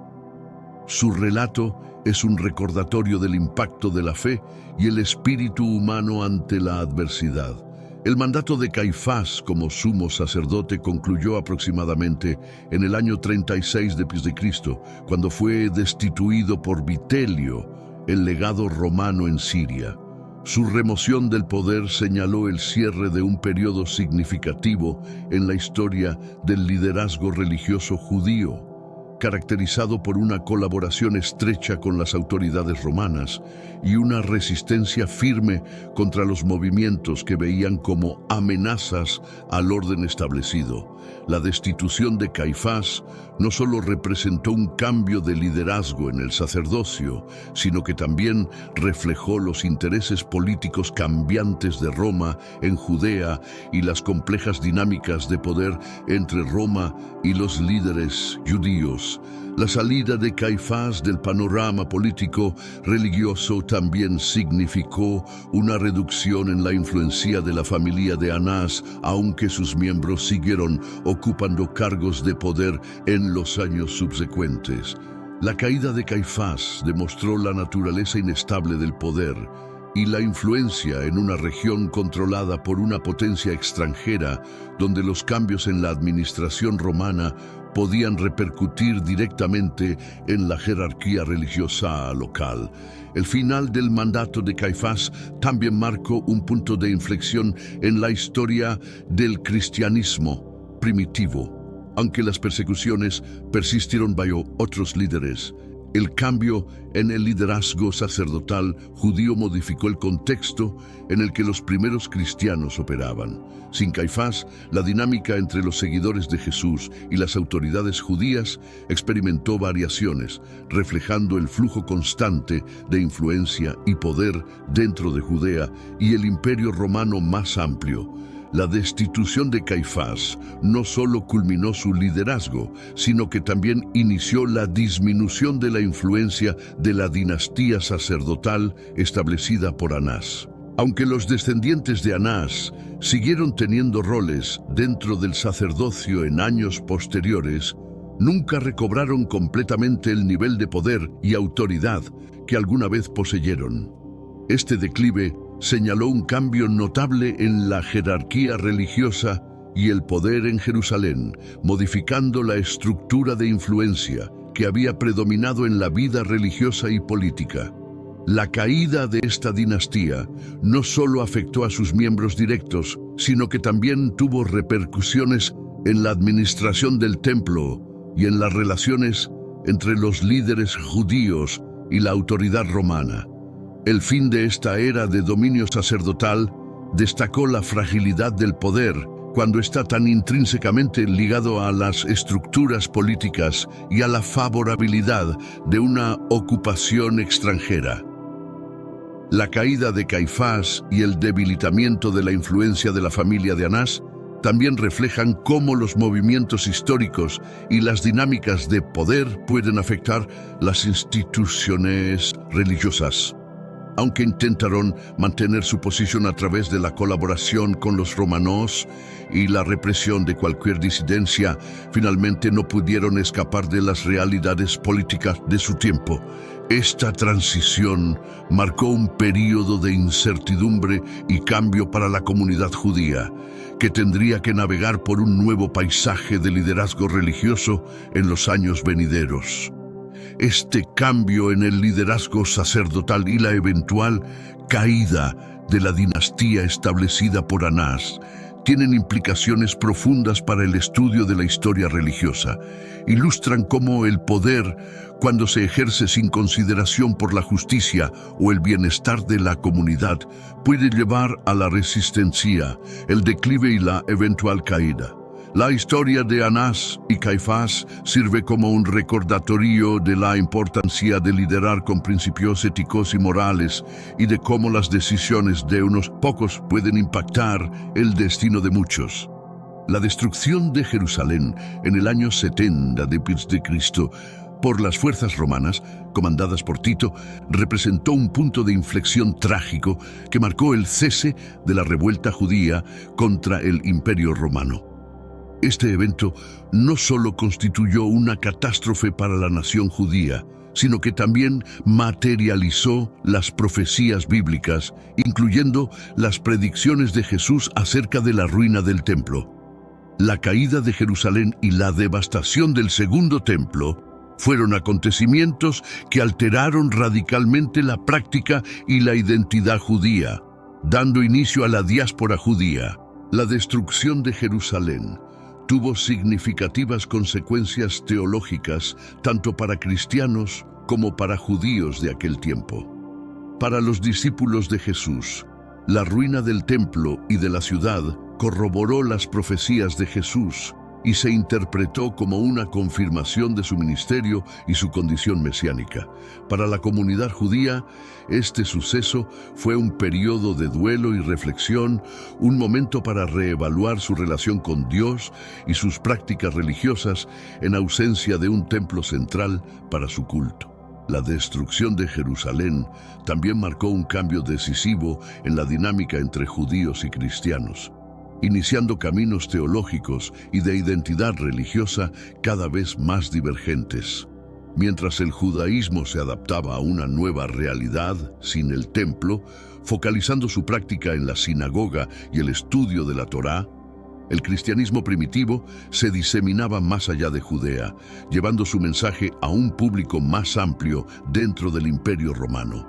Su relato es un recordatorio del impacto de la fe y el espíritu humano ante la adversidad. El mandato de Caifás como sumo sacerdote concluyó aproximadamente en el año 36 d.C., cuando fue destituido por Vitelio, el legado romano en Siria. Su remoción del poder señaló el cierre de un periodo significativo en la historia del liderazgo religioso judío, caracterizado por una colaboración estrecha con las autoridades romanas y una resistencia firme contra los movimientos que veían como amenazas al orden establecido. La destitución de Caifás no solo representó un cambio de liderazgo en el sacerdocio, sino que también reflejó los intereses políticos cambiantes de Roma en Judea y las complejas dinámicas de poder entre Roma y los líderes judíos. La salida de Caifás del panorama político religioso también significó una reducción en la influencia de la familia de Anás, aunque sus miembros siguieron ocupando cargos de poder en los años subsecuentes. La caída de Caifás demostró la naturaleza inestable del poder y la influencia en una región controlada por una potencia extranjera, donde los cambios en la administración romana podían repercutir directamente en la jerarquía religiosa local. El final del mandato de Caifás también marcó un punto de inflexión en la historia del cristianismo primitivo. Aunque las persecuciones persistieron bajo otros líderes, el cambio en el liderazgo sacerdotal judío modificó el contexto en el que los primeros cristianos operaban. Sin Caifás, la dinámica entre los seguidores de Jesús y las autoridades judías experimentó variaciones, reflejando el flujo constante de influencia y poder dentro de Judea y el imperio romano más amplio. La destitución de Caifás no solo culminó su liderazgo, sino que también inició la disminución de la influencia de la dinastía sacerdotal establecida por Anás. Aunque los descendientes de Anás siguieron teniendo roles dentro del sacerdocio en años posteriores, nunca recobraron completamente el nivel de poder y autoridad que alguna vez poseyeron. Este declive señaló un cambio notable en la jerarquía religiosa y el poder en Jerusalén, modificando la estructura de influencia que había predominado en la vida religiosa y política. La caída de esta dinastía no solo afectó a sus miembros directos, sino que también tuvo repercusiones en la administración del templo y en las relaciones entre los líderes judíos y la autoridad romana. El fin de esta era de dominio sacerdotal destacó la fragilidad del poder cuando está tan intrínsecamente ligado a las estructuras políticas y a la favorabilidad de una ocupación extranjera. La caída de Caifás y el debilitamiento de la influencia de la familia de Anás también reflejan cómo los movimientos históricos y las dinámicas de poder pueden afectar las instituciones religiosas. Aunque intentaron mantener su posición a través de la colaboración con los romanos y la represión de cualquier disidencia, finalmente no pudieron escapar de las realidades políticas de su tiempo. Esta transición marcó un período de incertidumbre y cambio para la comunidad judía, que tendría que navegar por un nuevo paisaje de liderazgo religioso en los años venideros. Este cambio en el liderazgo sacerdotal y la eventual caída de la dinastía establecida por Anás tienen implicaciones profundas para el estudio de la historia religiosa. Ilustran cómo el poder, cuando se ejerce sin consideración por la justicia o el bienestar de la comunidad, puede llevar a la resistencia, el declive y la eventual caída. La historia de Anás y Caifás sirve como un recordatorio de la importancia de liderar con principios éticos y morales y de cómo las decisiones de unos pocos pueden impactar el destino de muchos. La destrucción de Jerusalén en el año 70 después de Cristo por las fuerzas romanas, comandadas por Tito, representó un punto de inflexión trágico que marcó el cese de la revuelta judía contra el Imperio Romano. Este evento no solo constituyó una catástrofe para la nación judía, sino que también materializó las profecías bíblicas, incluyendo las predicciones de Jesús acerca de la ruina del templo. La caída de Jerusalén y la devastación del segundo templo fueron acontecimientos que alteraron radicalmente la práctica y la identidad judía, dando inicio a la diáspora judía. La destrucción de Jerusalén tuvo significativas consecuencias teológicas tanto para cristianos como para judíos de aquel tiempo. Para los discípulos de Jesús, la ruina del templo y de la ciudad corroboró las profecías de Jesús y se interpretó como una confirmación de su ministerio y su condición mesiánica. Para la comunidad judía, este suceso fue un periodo de duelo y reflexión, un momento para reevaluar su relación con Dios y sus prácticas religiosas en ausencia de un templo central para su culto. La destrucción de Jerusalén también marcó un cambio decisivo en la dinámica entre judíos y cristianos, iniciando caminos teológicos y de identidad religiosa cada vez más divergentes. Mientras el judaísmo se adaptaba a una nueva realidad sin el templo, focalizando su práctica en la sinagoga y el estudio de la Torá, el cristianismo primitivo se diseminaba más allá de Judea, llevando su mensaje a un público más amplio dentro del Imperio Romano.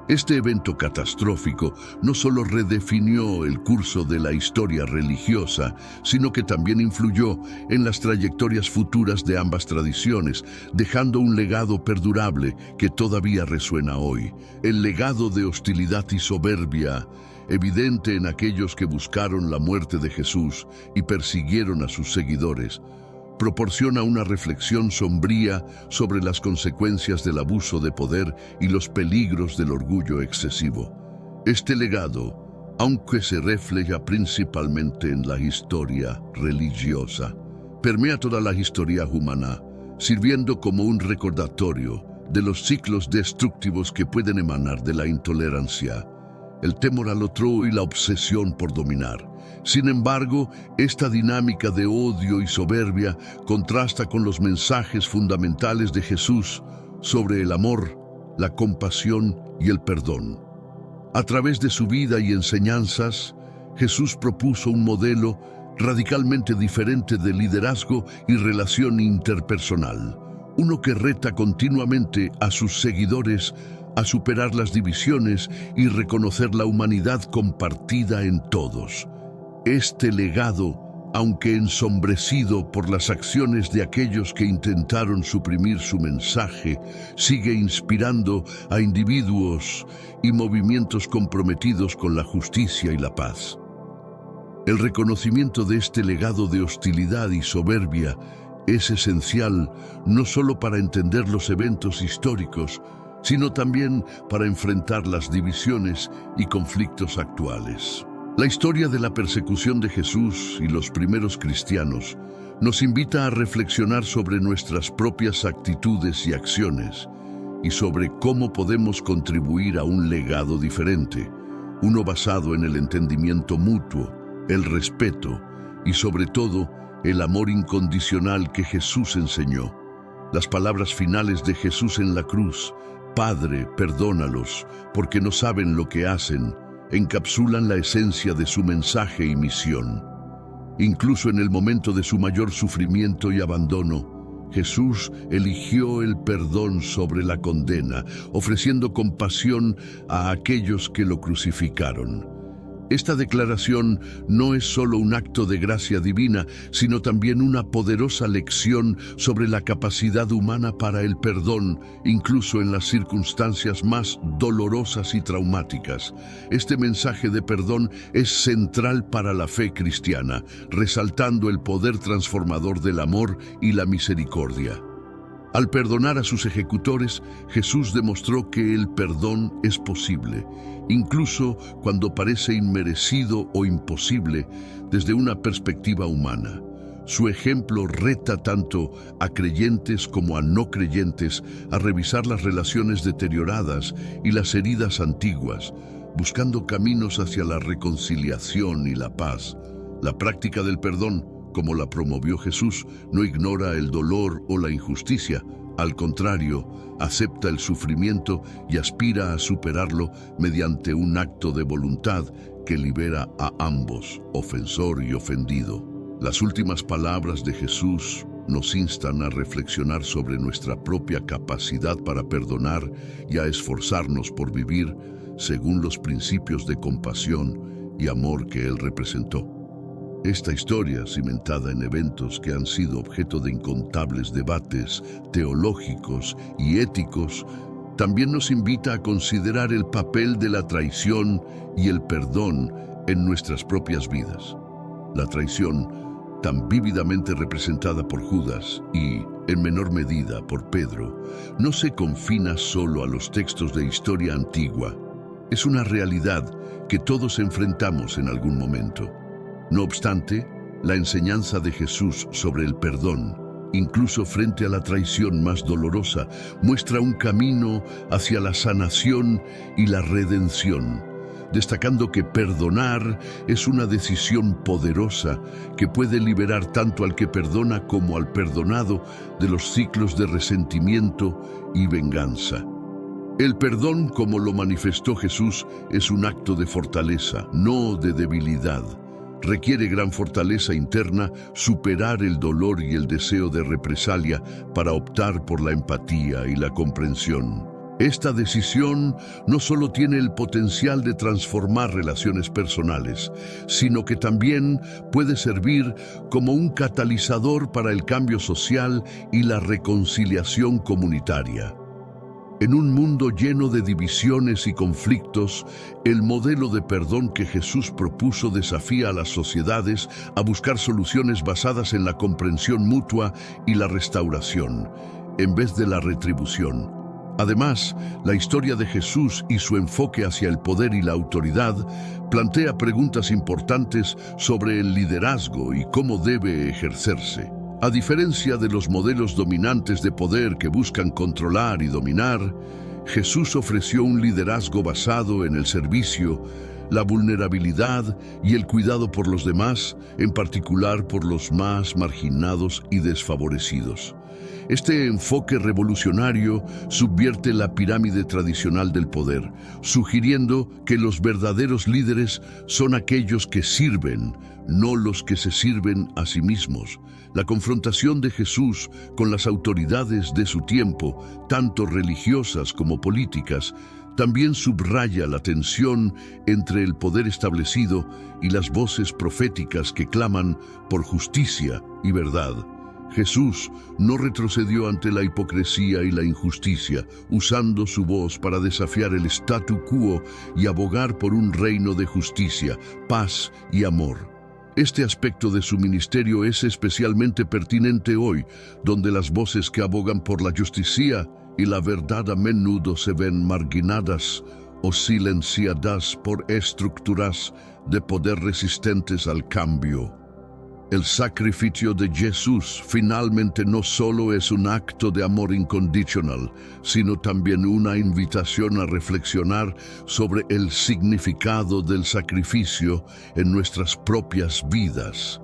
Este evento catastrófico no solo redefinió el curso de la historia religiosa, sino que también influyó en las trayectorias futuras de ambas tradiciones, dejando un legado perdurable que todavía resuena hoy. El legado de hostilidad y soberbia, evidente en aquellos que buscaron la muerte de Jesús y persiguieron a sus seguidores, proporciona una reflexión sombría sobre las consecuencias del abuso de poder y los peligros del orgullo excesivo. Este legado, aunque se refleja principalmente en la historia religiosa, permea toda la historia humana, sirviendo como un recordatorio de los ciclos destructivos que pueden emanar de la intolerancia, el temor al otro y la obsesión por dominar. Sin embargo, esta dinámica de odio y soberbia contrasta con los mensajes fundamentales de Jesús sobre el amor, la compasión y el perdón. A través de su vida y enseñanzas, Jesús propuso un modelo radicalmente diferente de liderazgo y relación interpersonal, uno que reta continuamente a sus seguidores a superar las divisiones y reconocer la humanidad compartida en todos. Este legado, aunque ensombrecido por las acciones de aquellos que intentaron suprimir su mensaje, sigue inspirando a individuos y movimientos comprometidos con la justicia y la paz. El reconocimiento de este legado de hostilidad y soberbia es esencial no solo para entender los eventos históricos, sino también para enfrentar las divisiones y conflictos actuales. La historia de la persecución de Jesús y los primeros cristianos nos invita a reflexionar sobre nuestras propias actitudes y acciones y sobre cómo podemos contribuir a un legado diferente, uno basado en el entendimiento mutuo, el respeto y sobre todo el amor incondicional que Jesús enseñó. Las palabras finales de Jesús en la cruz, Padre, perdónalos, porque no saben lo que hacen, encapsulan la esencia de su mensaje y misión. Incluso en el momento de su mayor sufrimiento y abandono, Jesús eligió el perdón sobre la condena, ofreciendo compasión a aquellos que lo crucificaron. Esta declaración no es solo un acto de gracia divina, sino también una poderosa lección sobre la capacidad humana para el perdón, incluso en las circunstancias más dolorosas y traumáticas. Este mensaje de perdón es central para la fe cristiana, resaltando el poder transformador del amor y la misericordia. Al perdonar a sus ejecutores, Jesús demostró que el perdón es posible, incluso cuando parece inmerecido o imposible desde una perspectiva humana. Su ejemplo reta tanto a creyentes como a no creyentes a revisar las relaciones deterioradas y las heridas antiguas, buscando caminos hacia la reconciliación y la paz. La práctica del perdón, como la promovió Jesús, no ignora el dolor o la injusticia. Al contrario, acepta el sufrimiento y aspira a superarlo mediante un acto de voluntad que libera a ambos, ofensor y ofendido. Las últimas palabras de Jesús nos instan a reflexionar sobre nuestra propia capacidad para perdonar y a esforzarnos por vivir según los principios de compasión y amor que Él representó. Esta historia, cimentada en eventos que han sido objeto de incontables debates teológicos y éticos, también nos invita a considerar el papel de la traición y el perdón en nuestras propias vidas. La traición, tan vívidamente representada por Judas y, en menor medida, por Pedro, no se confina solo a los textos de historia antigua. Es una realidad que todos enfrentamos en algún momento. No obstante, la enseñanza de Jesús sobre el perdón, incluso frente a la traición más dolorosa, muestra un camino hacia la sanación y la redención, destacando que perdonar es una decisión poderosa que puede liberar tanto al que perdona como al perdonado de los ciclos de resentimiento y venganza. El perdón, como lo manifestó Jesús, es un acto de fortaleza, no de debilidad. Requiere gran fortaleza interna superar el dolor y el deseo de represalia para optar por la empatía y la comprensión. Esta decisión no solo tiene el potencial de transformar relaciones personales, sino que también puede servir como un catalizador para el cambio social y la reconciliación comunitaria. En un mundo lleno de divisiones y conflictos, el modelo de perdón que Jesús propuso desafía a las sociedades a buscar soluciones basadas en la comprensión mutua y la restauración, en vez de la retribución. Además, la historia de Jesús y su enfoque hacia el poder y la autoridad plantea preguntas importantes sobre el liderazgo y cómo debe ejercerse. A diferencia de los modelos dominantes de poder que buscan controlar y dominar, Jesús ofreció un liderazgo basado en el servicio, la vulnerabilidad y el cuidado por los demás, en particular por los más marginados y desfavorecidos. Este enfoque revolucionario subvierte la pirámide tradicional del poder, sugiriendo que los verdaderos líderes son aquellos que sirven, no los que se sirven a sí mismos. La confrontación de Jesús con las autoridades de su tiempo, tanto religiosas como políticas, también subraya la tensión entre el poder establecido y las voces proféticas que claman por justicia y verdad. Jesús no retrocedió ante la hipocresía y la injusticia, usando su voz para desafiar el statu quo y abogar por un reino de justicia, paz y amor. Este aspecto de su ministerio es especialmente pertinente hoy, donde las voces que abogan por la justicia y la verdad a menudo se ven marginadas o silenciadas por estructuras de poder resistentes al cambio. El sacrificio de Jesús finalmente no solo es un acto de amor incondicional, sino también una invitación a reflexionar sobre el significado del sacrificio en nuestras propias vidas.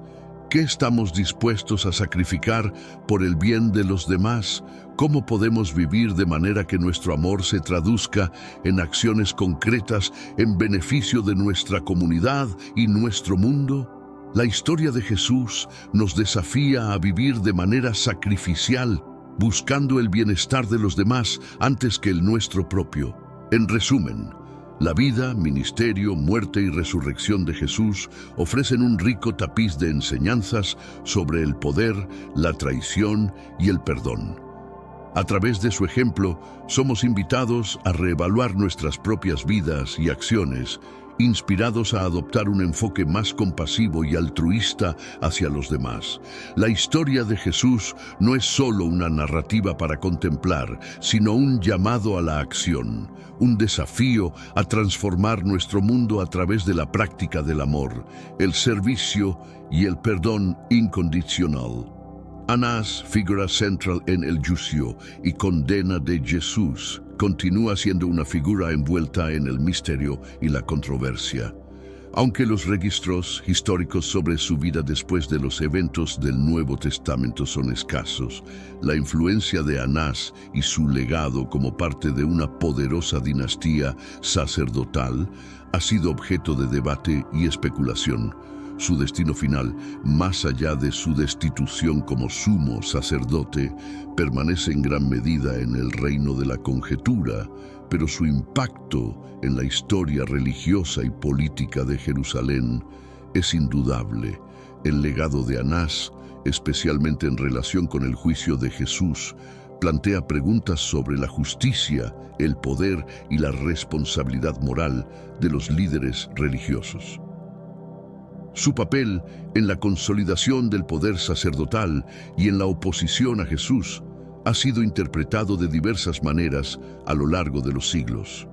¿Qué estamos dispuestos a sacrificar por el bien de los demás? ¿Cómo podemos vivir de manera que nuestro amor se traduzca en acciones concretas en beneficio de nuestra comunidad y nuestro mundo? La historia de Jesús nos desafía a vivir de manera sacrificial, buscando el bienestar de los demás antes que el nuestro propio. En resumen, la vida, ministerio, muerte y resurrección de Jesús ofrecen un rico tapiz de enseñanzas sobre el poder, la traición y el perdón. A través de su ejemplo, somos invitados a reevaluar nuestras propias vidas y acciones, inspirados a adoptar un enfoque más compasivo y altruista hacia los demás. La historia de Jesús no es solo una narrativa para contemplar, sino un llamado a la acción, un desafío a transformar nuestro mundo a través de la práctica del amor, el servicio y el perdón incondicional. Anás, figura central en el juicio y condena de Jesús, continúa siendo una figura envuelta en el misterio y la controversia. Aunque los registros históricos sobre su vida después de los eventos del Nuevo Testamento son escasos, la influencia de Anás y su legado como parte de una poderosa dinastía sacerdotal ha sido objeto de debate y especulación. Su destino final, más allá de su destitución como sumo sacerdote, permanece en gran medida en el reino de la conjetura, pero su impacto en la historia religiosa y política de Jerusalén es indudable. El legado de Anás, especialmente en relación con el juicio de Jesús, plantea preguntas sobre la justicia, el poder y la responsabilidad moral de los líderes religiosos. Su papel en la consolidación del poder sacerdotal y en la oposición a Jesús ha sido interpretado de diversas maneras a lo largo de los siglos.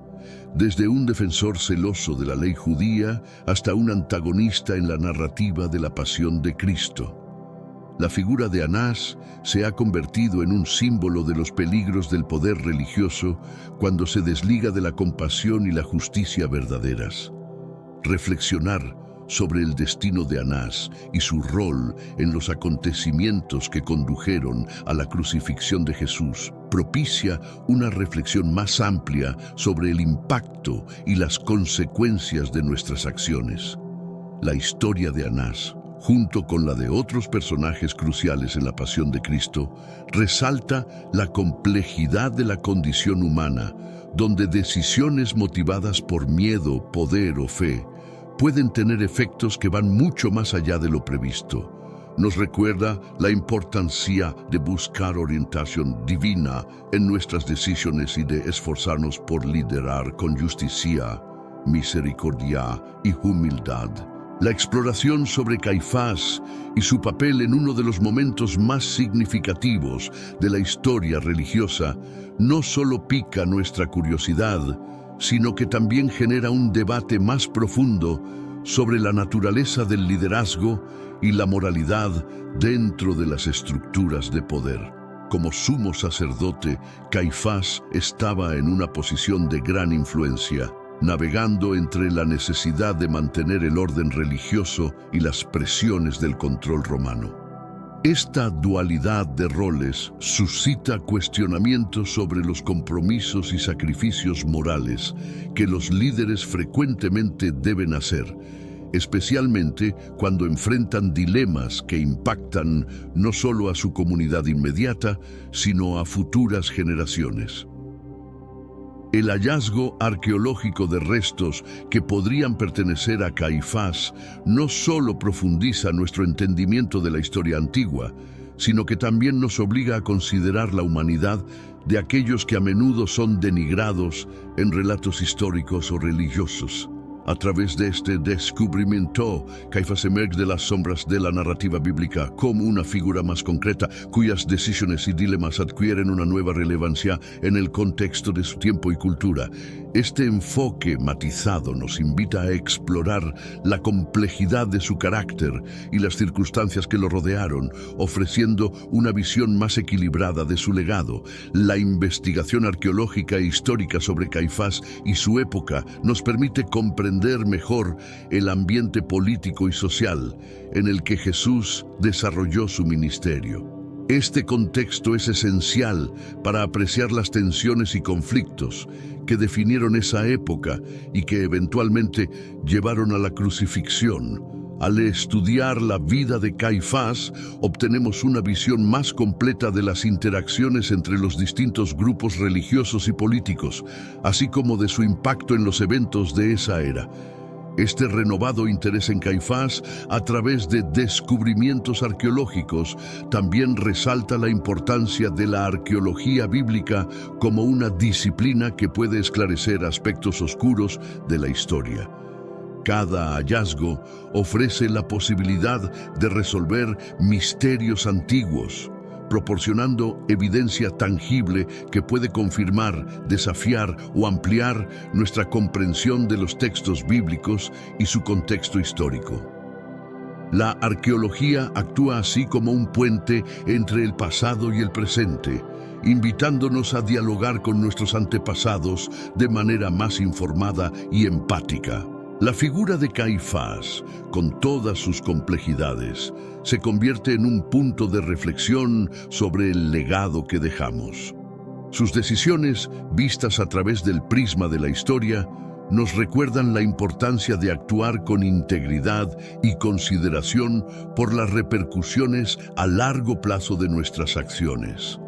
Desde un defensor celoso de la ley judía hasta un antagonista en la narrativa de la pasión de Cristo. La figura de Anás se ha convertido en un símbolo de los peligros del poder religioso cuando se desliga de la compasión y la justicia verdaderas. Reflexionar sobre el destino de Anás y su rol en los acontecimientos que condujeron a la crucifixión de Jesús propicia una reflexión más amplia sobre el impacto y las consecuencias de nuestras acciones. La historia de Anás, junto con la de otros personajes cruciales en la pasión de Cristo, resalta la complejidad de la condición humana, donde decisiones motivadas por miedo, poder o fe pueden tener efectos que van mucho más allá de lo previsto. Nos recuerda la importancia de buscar orientación divina en nuestras decisiones y de esforzarnos por liderar con justicia, misericordia y humildad. La exploración sobre Caifás y su papel en uno de los momentos más significativos de la historia religiosa no solo pica nuestra curiosidad, sino que también genera un debate más profundo sobre la naturaleza del liderazgo y la moralidad dentro de las estructuras de poder. Como sumo sacerdote, Caifás estaba en una posición de gran influencia, navegando entre la necesidad de mantener el orden religioso y las presiones del control romano. Esta dualidad de roles suscita cuestionamientos sobre los compromisos y sacrificios morales que los líderes frecuentemente deben hacer, especialmente cuando enfrentan dilemas que impactan no solo a su comunidad inmediata, sino a futuras generaciones. El hallazgo arqueológico de restos que podrían pertenecer a Caifás no solo profundiza nuestro entendimiento de la historia antigua, sino que también nos obliga a considerar la humanidad de aquellos que a menudo son denigrados en relatos históricos o religiosos. A través de este descubrimiento, Caifás emerge de las sombras de la narrativa bíblica como una figura más concreta, cuyas decisiones y dilemas adquieren una nueva relevancia en el contexto de su tiempo y cultura. Este enfoque matizado nos invita a explorar la complejidad de su carácter y las circunstancias que lo rodearon, ofreciendo una visión más equilibrada de su legado. La investigación arqueológica e histórica sobre Caifás y su época nos permite comprender mejor el ambiente político y social en el que Jesús desarrolló su ministerio. Este contexto es esencial para apreciar las tensiones y conflictos que definieron esa época y que eventualmente llevaron a la crucifixión. Al estudiar la vida de Caifás, obtenemos una visión más completa de las interacciones entre los distintos grupos religiosos y políticos, así como de su impacto en los eventos de esa era. Este renovado interés en Caifás, a través de descubrimientos arqueológicos, también resalta la importancia de la arqueología bíblica como una disciplina que puede esclarecer aspectos oscuros de la historia. Cada hallazgo ofrece la posibilidad de resolver misterios antiguos, proporcionando evidencia tangible que puede confirmar, desafiar o ampliar nuestra comprensión de los textos bíblicos y su contexto histórico. La arqueología actúa así como un puente entre el pasado y el presente, invitándonos a dialogar con nuestros antepasados de manera más informada y empática. La figura de Caifás, con todas sus complejidades, se convierte en un punto de reflexión sobre el legado que dejamos. Sus decisiones, vistas a través del prisma de la historia, nos recuerdan la importancia de actuar con integridad y consideración por las repercusiones a largo plazo de nuestras acciones.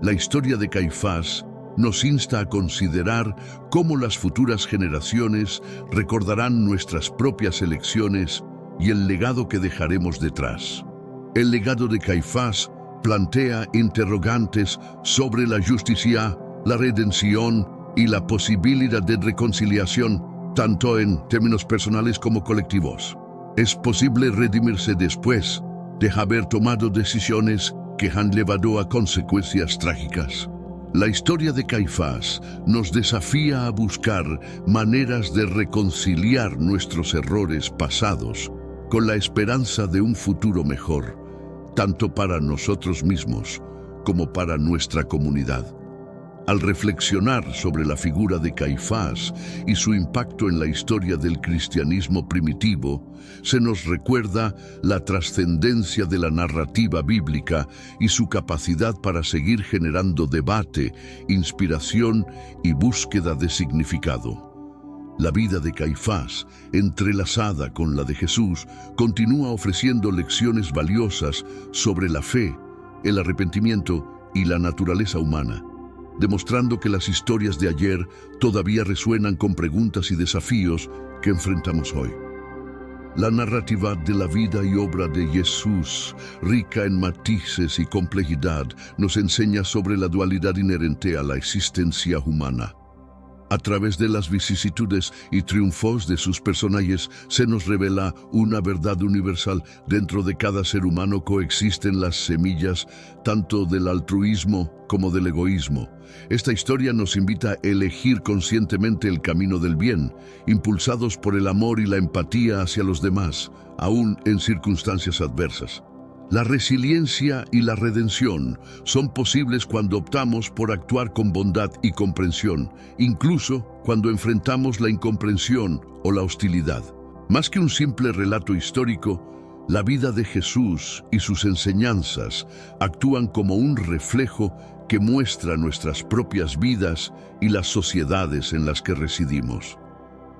La historia de Caifás nos insta a considerar cómo las futuras generaciones recordarán nuestras propias elecciones y el legado que dejaremos detrás. El legado de Caifás plantea interrogantes sobre la justicia, la redención y la posibilidad de reconciliación, tanto en términos personales como colectivos. ¿Es posible redimirse después de haber tomado decisiones que han llevado a consecuencias trágicas? La historia de Caifás nos desafía a buscar maneras de reconciliar nuestros errores pasados con la esperanza de un futuro mejor, tanto para nosotros mismos como para nuestra comunidad. Al reflexionar sobre la figura de Caifás y su impacto en la historia del cristianismo primitivo, se nos recuerda la trascendencia de la narrativa bíblica y su capacidad para seguir generando debate, inspiración y búsqueda de significado. La vida de Caifás, entrelazada con la de Jesús, continúa ofreciendo lecciones valiosas sobre la fe, el arrepentimiento y la naturaleza humana, demostrando que las historias de ayer todavía resuenan con preguntas y desafíos que enfrentamos hoy. La narrativa de la vida y obra de Jesús, rica en matices y complejidad, nos enseña sobre la dualidad inherente a la existencia humana. A través de las vicisitudes y triunfos de sus personajes se nos revela una verdad universal. Dentro de cada ser humano coexisten las semillas tanto del altruismo como del egoísmo. Esta historia nos invita a elegir conscientemente el camino del bien, impulsados por el amor y la empatía hacia los demás, aún en circunstancias adversas. La resiliencia y la redención son posibles cuando optamos por actuar con bondad y comprensión, incluso cuando enfrentamos la incomprensión o la hostilidad. Más que un simple relato histórico, la vida de Jesús y sus enseñanzas actúan como un reflejo que muestra nuestras propias vidas y las sociedades en las que residimos.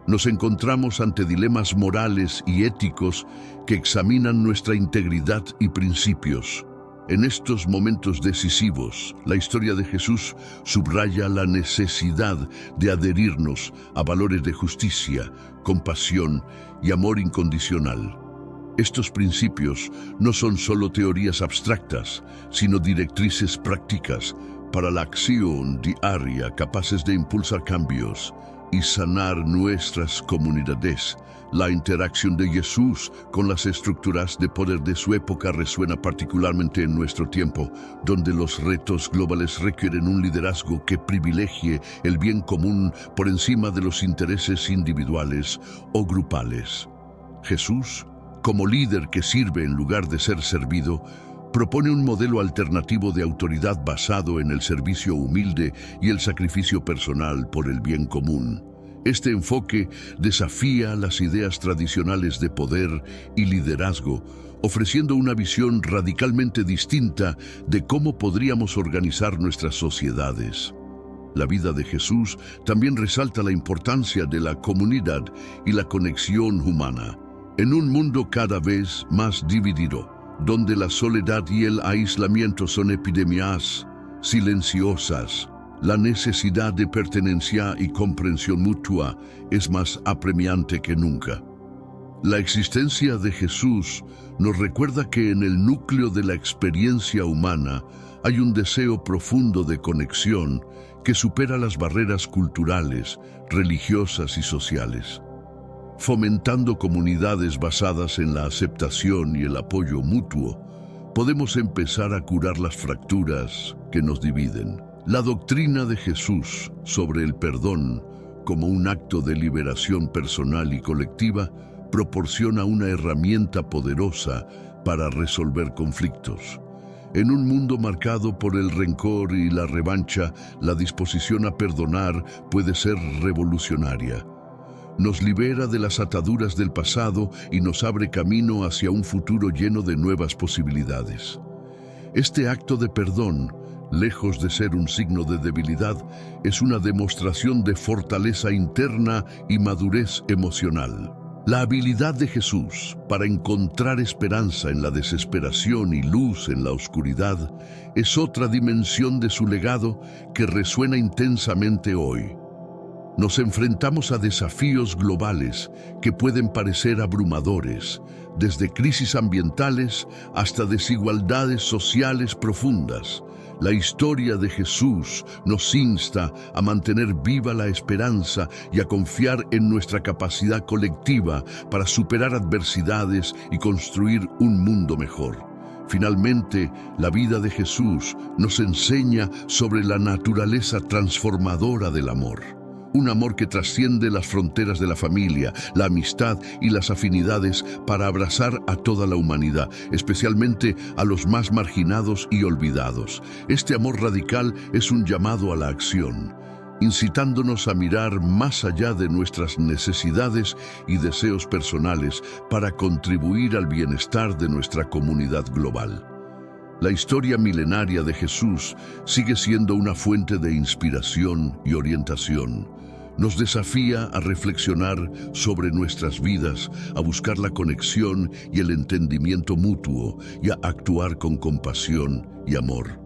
Nos encontramos ante dilemas morales y éticos que examinan nuestra integridad y principios. En estos momentos decisivos, la historia de Jesús subraya la necesidad de adherirnos a valores de justicia, compasión y amor incondicional. Estos principios no son solo teorías abstractas, sino directrices prácticas para la acción diaria capaces de impulsar cambios y sanar nuestras comunidades. La interacción de Jesús con las estructuras de poder de su época resuena particularmente en nuestro tiempo, donde los retos globales requieren un liderazgo que privilegie el bien común por encima de los intereses individuales o grupales. Jesús, como líder que sirve en lugar de ser servido, propone un modelo alternativo de autoridad basado en el servicio humilde y el sacrificio personal por el bien común. Este enfoque desafía las ideas tradicionales de poder y liderazgo, ofreciendo una visión radicalmente distinta de cómo podríamos organizar nuestras sociedades. La vida de Jesús también resalta la importancia de la comunidad y la conexión humana. En un mundo cada vez más dividido, donde la soledad y el aislamiento son epidemias silenciosas, la necesidad de pertenencia y comprensión mutua es más apremiante que nunca. La existencia de Jesús nos recuerda que en el núcleo de la experiencia humana hay un deseo profundo de conexión que supera las barreras culturales, religiosas y sociales. Fomentando comunidades basadas en la aceptación y el apoyo mutuo, podemos empezar a curar las fracturas que nos dividen. La doctrina de Jesús sobre el perdón, como un acto de liberación personal y colectiva, proporciona una herramienta poderosa para resolver conflictos. En un mundo marcado por el rencor y la revancha, la disposición a perdonar puede ser revolucionaria. Nos libera de las ataduras del pasado y nos abre camino hacia un futuro lleno de nuevas posibilidades. Este acto de perdón, lejos de ser un signo de debilidad, es una demostración de fortaleza interna y madurez emocional. La habilidad de Jesús para encontrar esperanza en la desesperación y luz en la oscuridad es otra dimensión de su legado que resuena intensamente hoy. Nos enfrentamos a desafíos globales que pueden parecer abrumadores, desde crisis ambientales hasta desigualdades sociales profundas. La historia de Jesús nos insta a mantener viva la esperanza y a confiar en nuestra capacidad colectiva para superar adversidades y construir un mundo mejor. Finalmente, la vida de Jesús nos enseña sobre la naturaleza transformadora del amor. Un amor que trasciende las fronteras de la familia, la amistad y las afinidades para abrazar a toda la humanidad, especialmente a los más marginados y olvidados. Este amor radical es un llamado a la acción, incitándonos a mirar más allá de nuestras necesidades y deseos personales para contribuir al bienestar de nuestra comunidad global. La historia milenaria de Jesús sigue siendo una fuente de inspiración y orientación, Nos desafía a reflexionar sobre nuestras vidas, a buscar la conexión y el entendimiento mutuo y a actuar con compasión y amor.